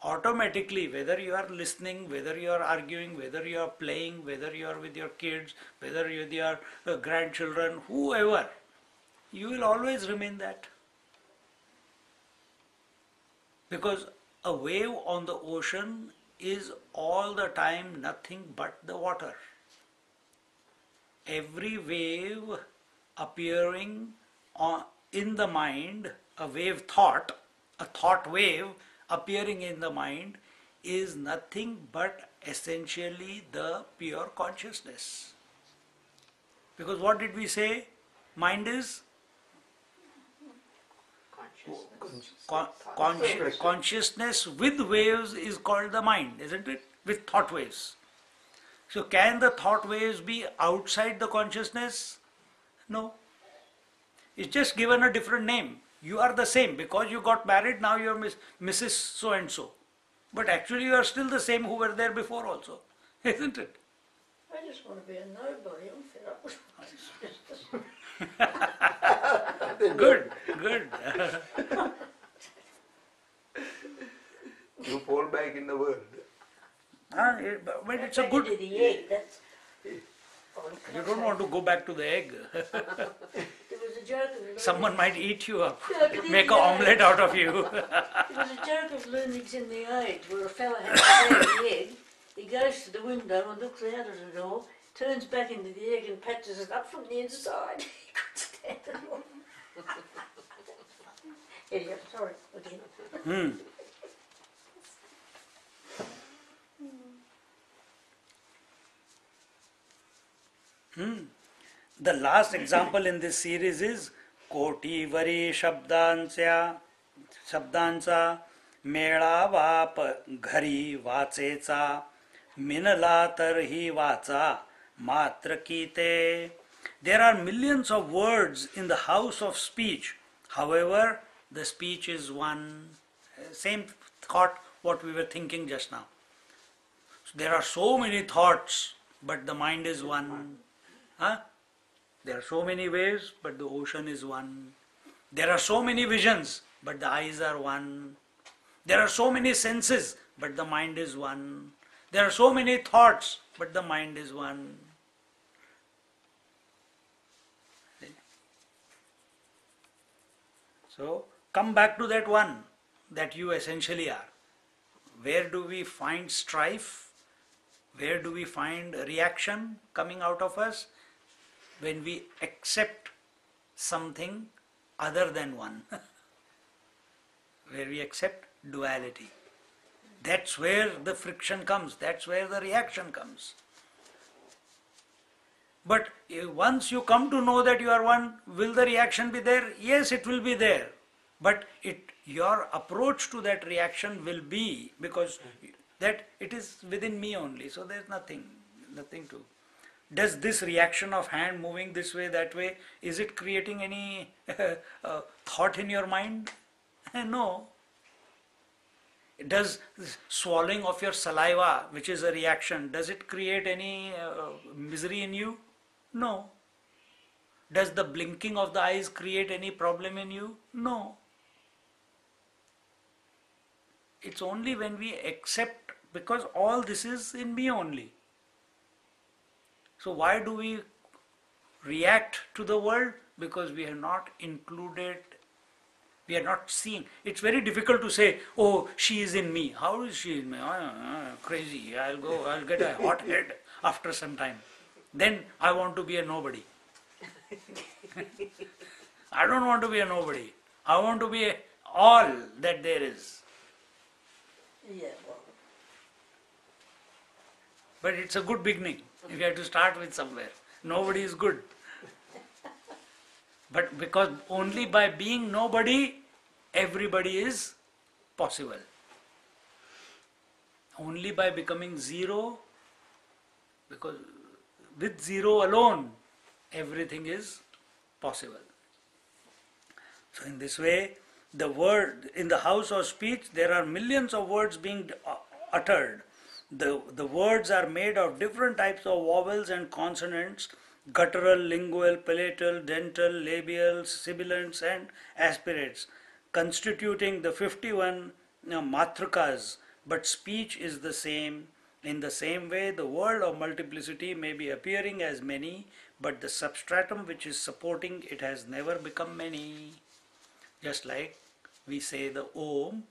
automatically, whether you are listening, whether you are arguing, whether you are playing, whether you are with your kids, whether you are with your grandchildren, whoever, you will always remain that. Because a wave on the ocean is all the time nothing but the water. Every wave appearing in the mind, a thought wave appearing in the mind is nothing but essentially the pure consciousness. Because what did we say? Mind is consciousness with waves is called the mind, isn't it? With thought waves. So can the thought waves be outside the consciousness? No. It's just given a different name. You are the same. Because you got married, now you are Mrs. So-and-so. But actually you are still the same who were there before also. Isn't it? I just want to be a nobody. I'm fed up with Good. You fall back in the world. But it's a good... the egg, that's... You don't want to go back to the egg. There was a joke of... Someone might eat you up, No, make an omelette out of you. There was a joke of Lunatics in the Age where a fella has to lay the egg, he goes to the window and looks out of the door, turns back into the egg and patches it up from the inside. He couldn't stand it all. Idiot, sorry, again. The last example in this series is Koti Vari Shabdancha Mela Vap Ghari Vachecha Minala Tarhi Vacha Matra Kite. There are millions of words in the house of speech. However, the speech is one. Same thought what we were thinking just now. There are so many thoughts, but the mind is one. Huh? There are so many waves, but the ocean is one. There are so many visions, but the eyes are one. There are so many senses, but the mind is one. There are so many thoughts, but the mind is one. So, come back to that one that you essentially are. Where do we find strife? Where do we find reaction coming out of us? When we accept something other than one. Where we accept duality. That's where the friction comes. That's where the reaction comes. But once you come to know that you are one, will the reaction be there? Yes, it will be there. But your approach to that reaction will be because that it is within me only. So there's nothing to. Does this reaction of hand moving this way, that way, is it creating any thought in your mind? No. Does swallowing of your saliva, which is a reaction, does it create any misery in you? No. Does the blinking of the eyes create any problem in you? No. It's only when we accept, because all this is in me only. So why do we react to the world? Because we have not included, we are not seeing. It's very difficult to say, oh, she is in me. How is she in me? Crazy. I'll get a hot head after some time. Then I want to be a nobody. I don't want to be a nobody. I want to be all that there is. Yeah, well, But it's a good beginning. You have to start with somewhere. Nobody is good. But because only by being nobody, everybody is possible. Only by becoming zero, because with zero alone, everything is possible. So in this way, the word, in the house of speech, there are millions of words being uttered. The words are made of different types of vowels and consonants, guttural, lingual, palatal, dental, labial, sibilants and aspirates, constituting the 51 matrakas, but speech is the same. In the same way, the world of multiplicity may be appearing as many, but the substratum which is supporting it has never become many. Just like we say the Om,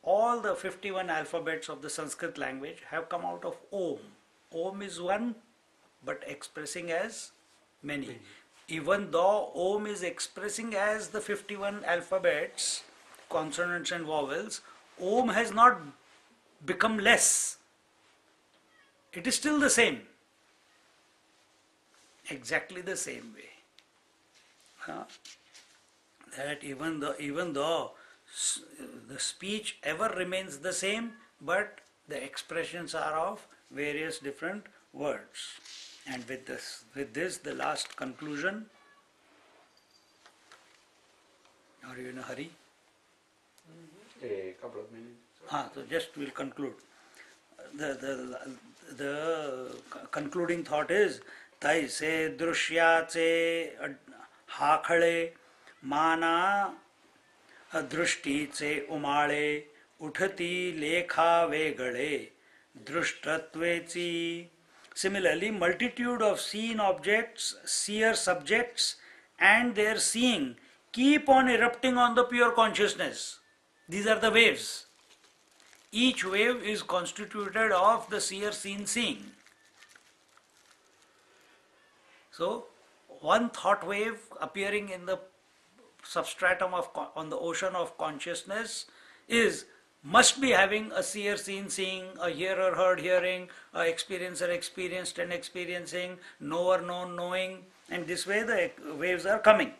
all the 51 alphabets of the Sanskrit language have come out of Om. Om is one, but expressing as many. Even though Om is expressing as the 51 alphabets, consonants and vowels, Om has not become less. It is still the same. Exactly the same way. That even though the speech ever remains the same, but the expressions are of various different words. And with this, the last conclusion. Are you in a hurry? A couple of minutes. So just we'll conclude. The concluding thought is Tai se drushya che hakhale mana दृष्टि से उमाळे उठती लेखा वेगळे दृष्टत्वेची. Similarly, multitude of seen objects, seer subjects and their seeing keep on erupting on the pure consciousness. These are the waves. Each wave is constituted of the seer, seen, seeing. So, one thought wave appearing in the substratum of on the ocean of consciousness must be having a seer seen seeing, a hearer heard hearing, a experiencer experienced and experiencing, knower known knowing, and this way the waves are coming,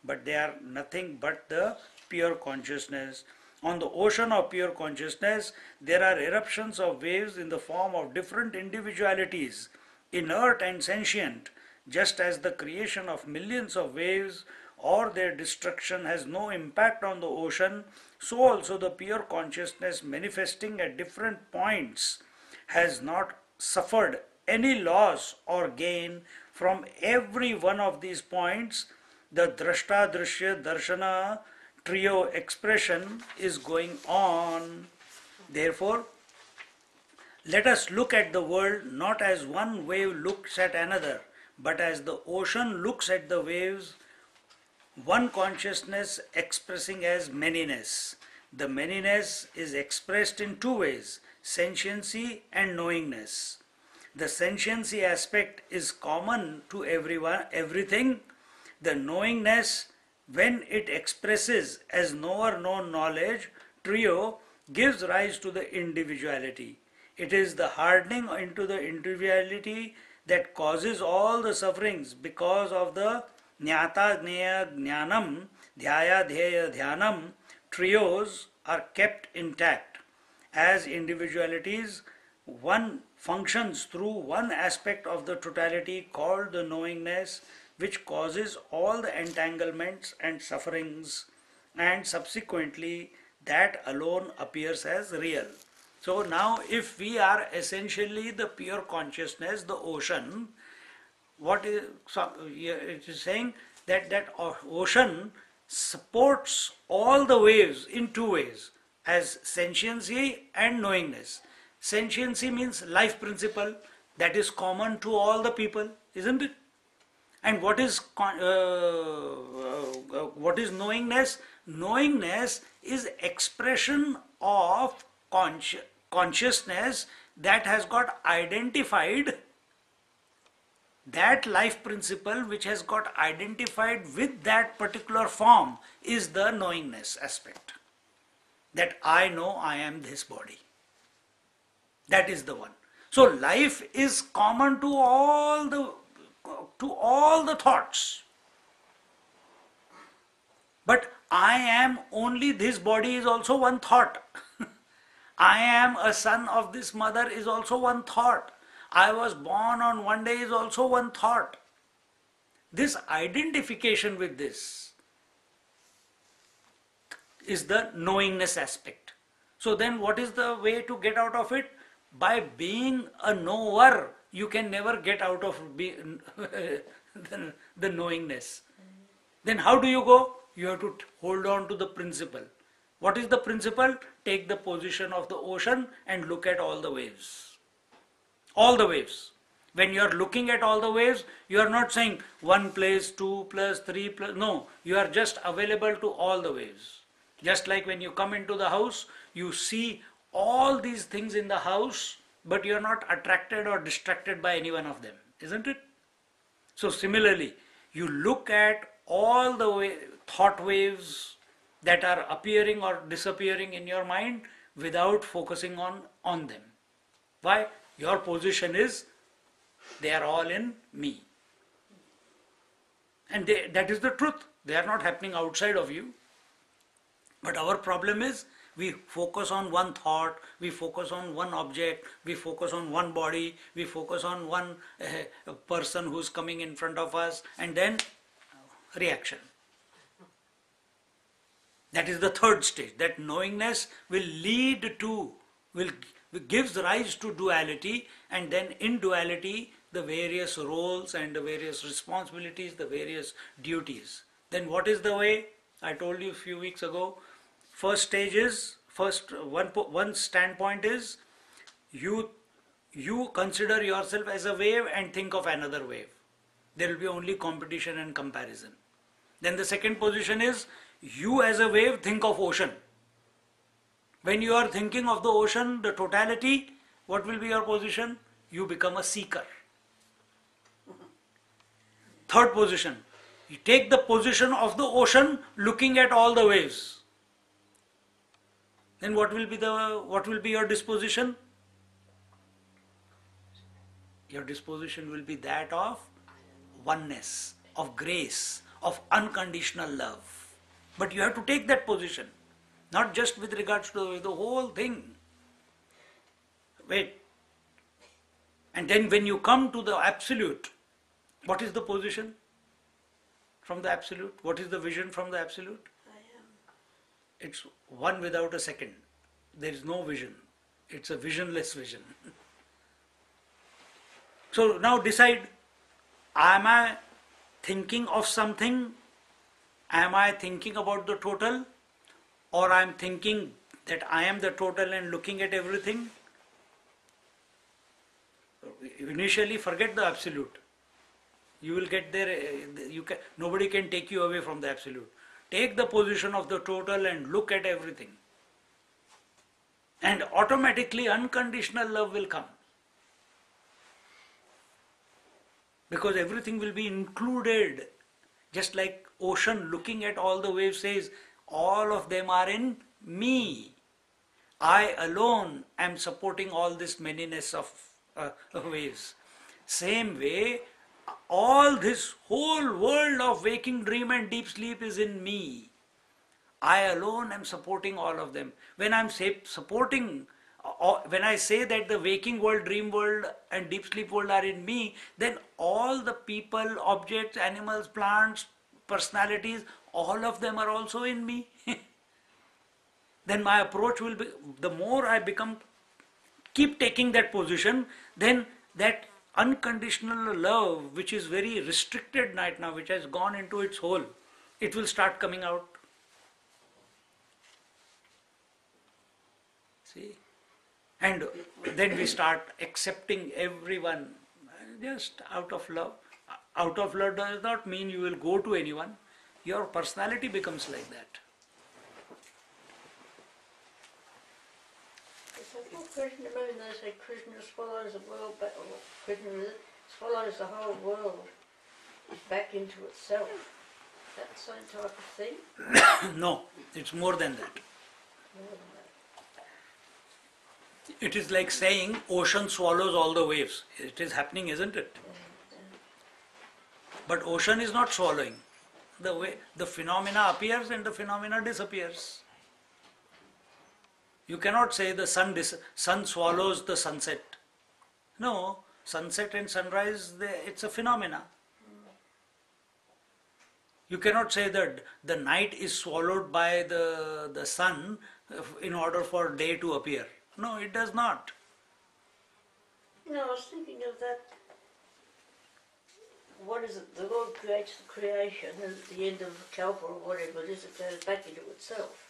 but they are nothing but the pure consciousness. On the ocean of pure consciousness, there are eruptions of waves in the form of different individualities, inert and sentient, just as the creation of millions of waves or their destruction has no impact on the ocean, so also the pure consciousness manifesting at different points has not suffered any loss or gain from every one of these points. The drashta, drishya, darshana trio expression is going on. Therefore, let us look at the world not as one wave looks at another, but as the ocean looks at the waves, one consciousness expressing as manyness. The manyness is expressed in two ways, sentiency and knowingness. The sentiency aspect is common to everything. The knowingness, when it expresses as knower known knowledge, trio, gives rise to the individuality. It is the hardening into the individuality that causes all the sufferings because of the jnata jneya jnanam, dhyaya dheya dhyanam. Trios are kept intact. As individualities, one functions through one aspect of the totality called the knowingness, which causes all the entanglements and sufferings, and subsequently that alone appears as real. So now if we are essentially the pure consciousness, the ocean, what is it is saying that ocean supports all the waves in two ways, as sentiency and knowingness. Sentiency means life principle that is common to all the people, isn't it? And what is knowingness? Knowingness is expression of consciousness that has got identified, that life principle which has got identified with that particular form is the knowingness aspect. That I know I am this body. That is the one. So life is common to all the thoughts. But I am only this body is also one thought. I am a son of this mother is also one thought. I was born on one day is also one thought. This identification with this is the knowingness aspect. So then what is the way to get out of it? By being a knower, you can never get out of the knowingness. Then how do you go? You have to hold on to the principle. What is the principle? Take the position of the ocean and look at all the waves. All the waves. When you are looking at all the waves, you are not saying 1 plus 2 plus 3 plus, no, you are just available to all the waves. Just like when you come into the house, you see all these things in the house, but you are not attracted or distracted by any one of them, isn't it? So similarly, you look at all the thought waves that are appearing or disappearing in your mind without focusing on them. Why? Your position is, they are all in me. And that is the truth. They are not happening outside of you. But our problem is, we focus on one thought, we focus on one object, we focus on one body, we focus on one person who's coming in front of us, and then reaction. That is the third stage. That knowingness will gives rise to duality, and then in duality, the various roles and the various responsibilities, the various duties. Then what is the way? I told you a few weeks ago, one standpoint is, you consider yourself as a wave and think of another wave. There will be only competition and comparison. Then the second position is, you as a wave think of ocean. When you are thinking of the ocean, the totality, what will be your position? You become a seeker. Third position, You take the position of the ocean looking at all the waves. Then what will be your disposition? Your disposition will be that of oneness, of grace, of unconditional love. But you have to take that position, not just with regards to the whole thing. Wait. And then when you come to the absolute, what is the position from the absolute? What is the vision from the absolute? I am. It's one without a second. There is no vision. It's a visionless vision. So now decide, am I thinking of something? Am I thinking about the total? Or I am thinking that I am the total and looking at everything? Initially forget the absolute. You will get there, nobody can take you away from the absolute. Take the position of the total and look at everything. And automatically unconditional love will come. Because everything will be included. Just like ocean looking at all the waves says, all of them are in me. I alone am supporting all this manyness of waves. Same way, all this whole world of waking, dream and deep sleep is in me. I alone am supporting all of them. When I am supporting, when I say that the waking world, dream world and deep sleep world are in me, then all the people, objects, animals, plants, personalities, all of them are also in me. Then my approach will be, the more I keep taking that position, then that unconditional love, which is very restricted right now, which has gone into its hole, it will start coming out. See? And then we start accepting everyone just out of love. Out of love does not mean you will go to anyone. Your personality becomes like that. Krishna, when they say Krishna swallows the world back, or Krishna swallows the whole world back into itself. That same type of thing? No, it's more than that. More than that. It is like saying ocean swallows all the waves. It is happening, isn't it? But ocean is not swallowing. The phenomena appears and the phenomena disappears. You cannot say the sun swallows the sunset. No, sunset and sunrise, it's a phenomena. You cannot say that the night is swallowed by the sun in order for day to appear. No, it does not. You know, I was thinking of that. What is it? The Lord creates the creation, and at the end of Kalpa or whatever it is, it goes back into itself.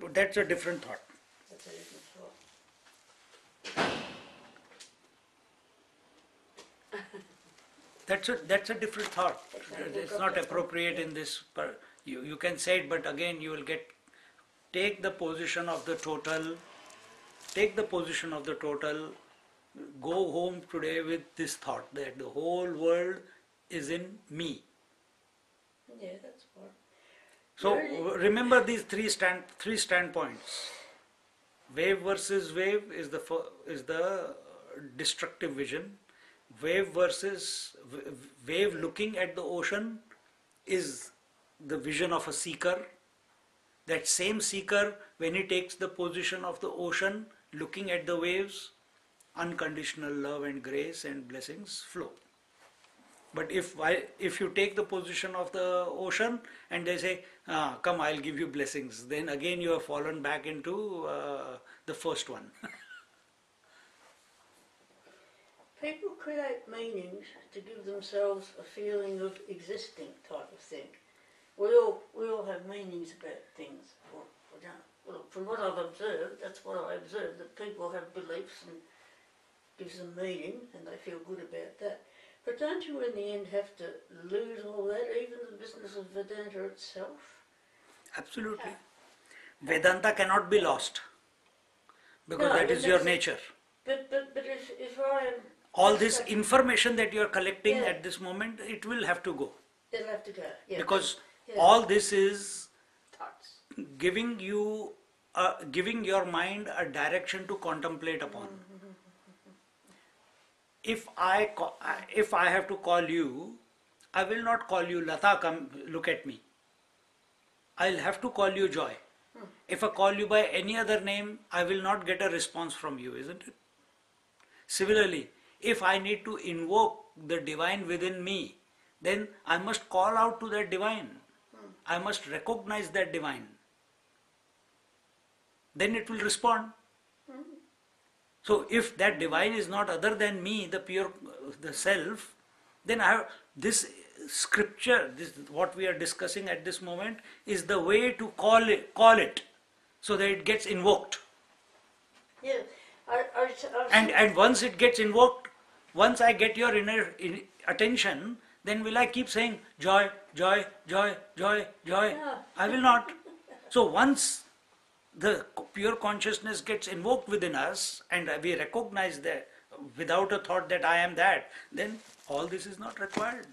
But that's a different thought. That's a different thought. That's a different thought. It's not appropriate in this. You can say it, but again you will take the position of the total. Take the position of the total. Go home today with this thought that the whole world is in me. Yeah, that's what. So remember these three standpoints. Wave versus wave is the destructive vision. Wave versus wave looking at the ocean is the vision of a seeker. That same seeker, when he takes the position of the ocean, looking at the waves, unconditional love and grace and blessings flow. But if you take the position of the ocean and they say, come, I'll give you blessings, then again you have fallen back into the first one. People create meanings to give themselves a feeling of existing type of thing. We all have meanings about things. Well, from what I've observed, that's what I observed, that people have beliefs and gives them meaning and they feel good about that. But don't you in the end have to lose all that, even the business of Vedanta itself? Absolutely. Vedanta cannot be lost because that is your nature. But if I am... All this information that you are collecting at this moment, it will have to go. They'll have to go. Yeah. Because Yeah. all this is Thoughts. giving your mind a direction to contemplate upon. If I have to call you, I will not call you Lata, come look at me. I'll have to call you Joy. If I call you by any other name, I will not get a response from you, isn't it? Similarly, if I need to invoke the divine within me, then I must call out to that divine. I must recognize that divine. Then it will respond. So if that divine is not other than me, the self, then I have this scripture, this what we are discussing at this moment, is the way to call it, so that it gets invoked. Yeah. And once it gets invoked, once I get your inner attention, then will I keep saying joy, joy, joy, joy, joy? Yeah. I will not. So once the pure consciousness gets invoked within us and we recognize that without a thought that I am that, then all this is not required.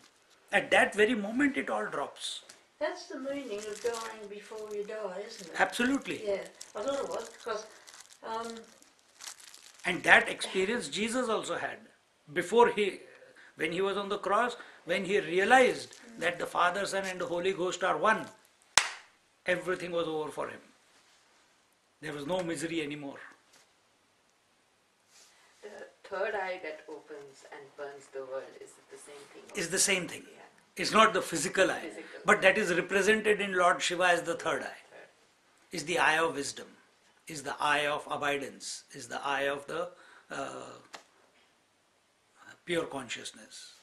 At that very moment it all drops. That's the meaning of dying before you die, isn't it? Absolutely. Yeah. I thought it was because And that experience Jesus also had. When he was on the cross, when he realized that the Father, Son and the Holy Ghost are one, everything was over for him. There was no misery anymore. The third eye that opens and burns the world, is it the same thing? It's the same thing. Yeah. It's not the physical eye, Physical. but that is represented in Lord Shiva as the third eye. Is the eye of wisdom, is the eye of abidance, is the eye of the pure consciousness.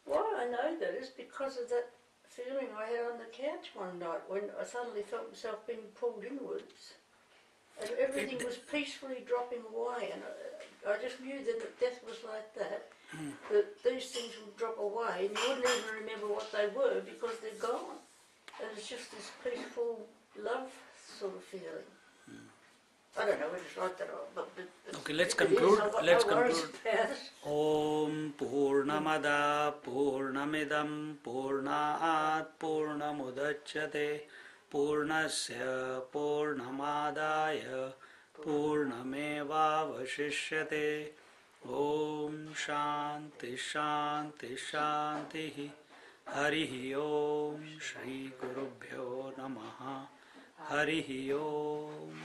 why I know that is because of that feeling I had on the couch one night when I suddenly felt myself being pulled inwards. And everything was peacefully dropping away, and I just knew then that death was like that, that these things would drop away, and you wouldn't even remember what they were because they're gone. And it's just this peaceful love sort of feeling. I don't know, I just like that. But Okay, let's it is, conclude. I've got Let's no worries conclude. about it. Om Purnamada Purnamidam Purnaat Purnamudachyate Purnasya Purnamadaya Purnameva Vashishyate. Om Shanti Shanti Shanti. Harihi Om Shri Gurubhyo Namaha. Harihi Om.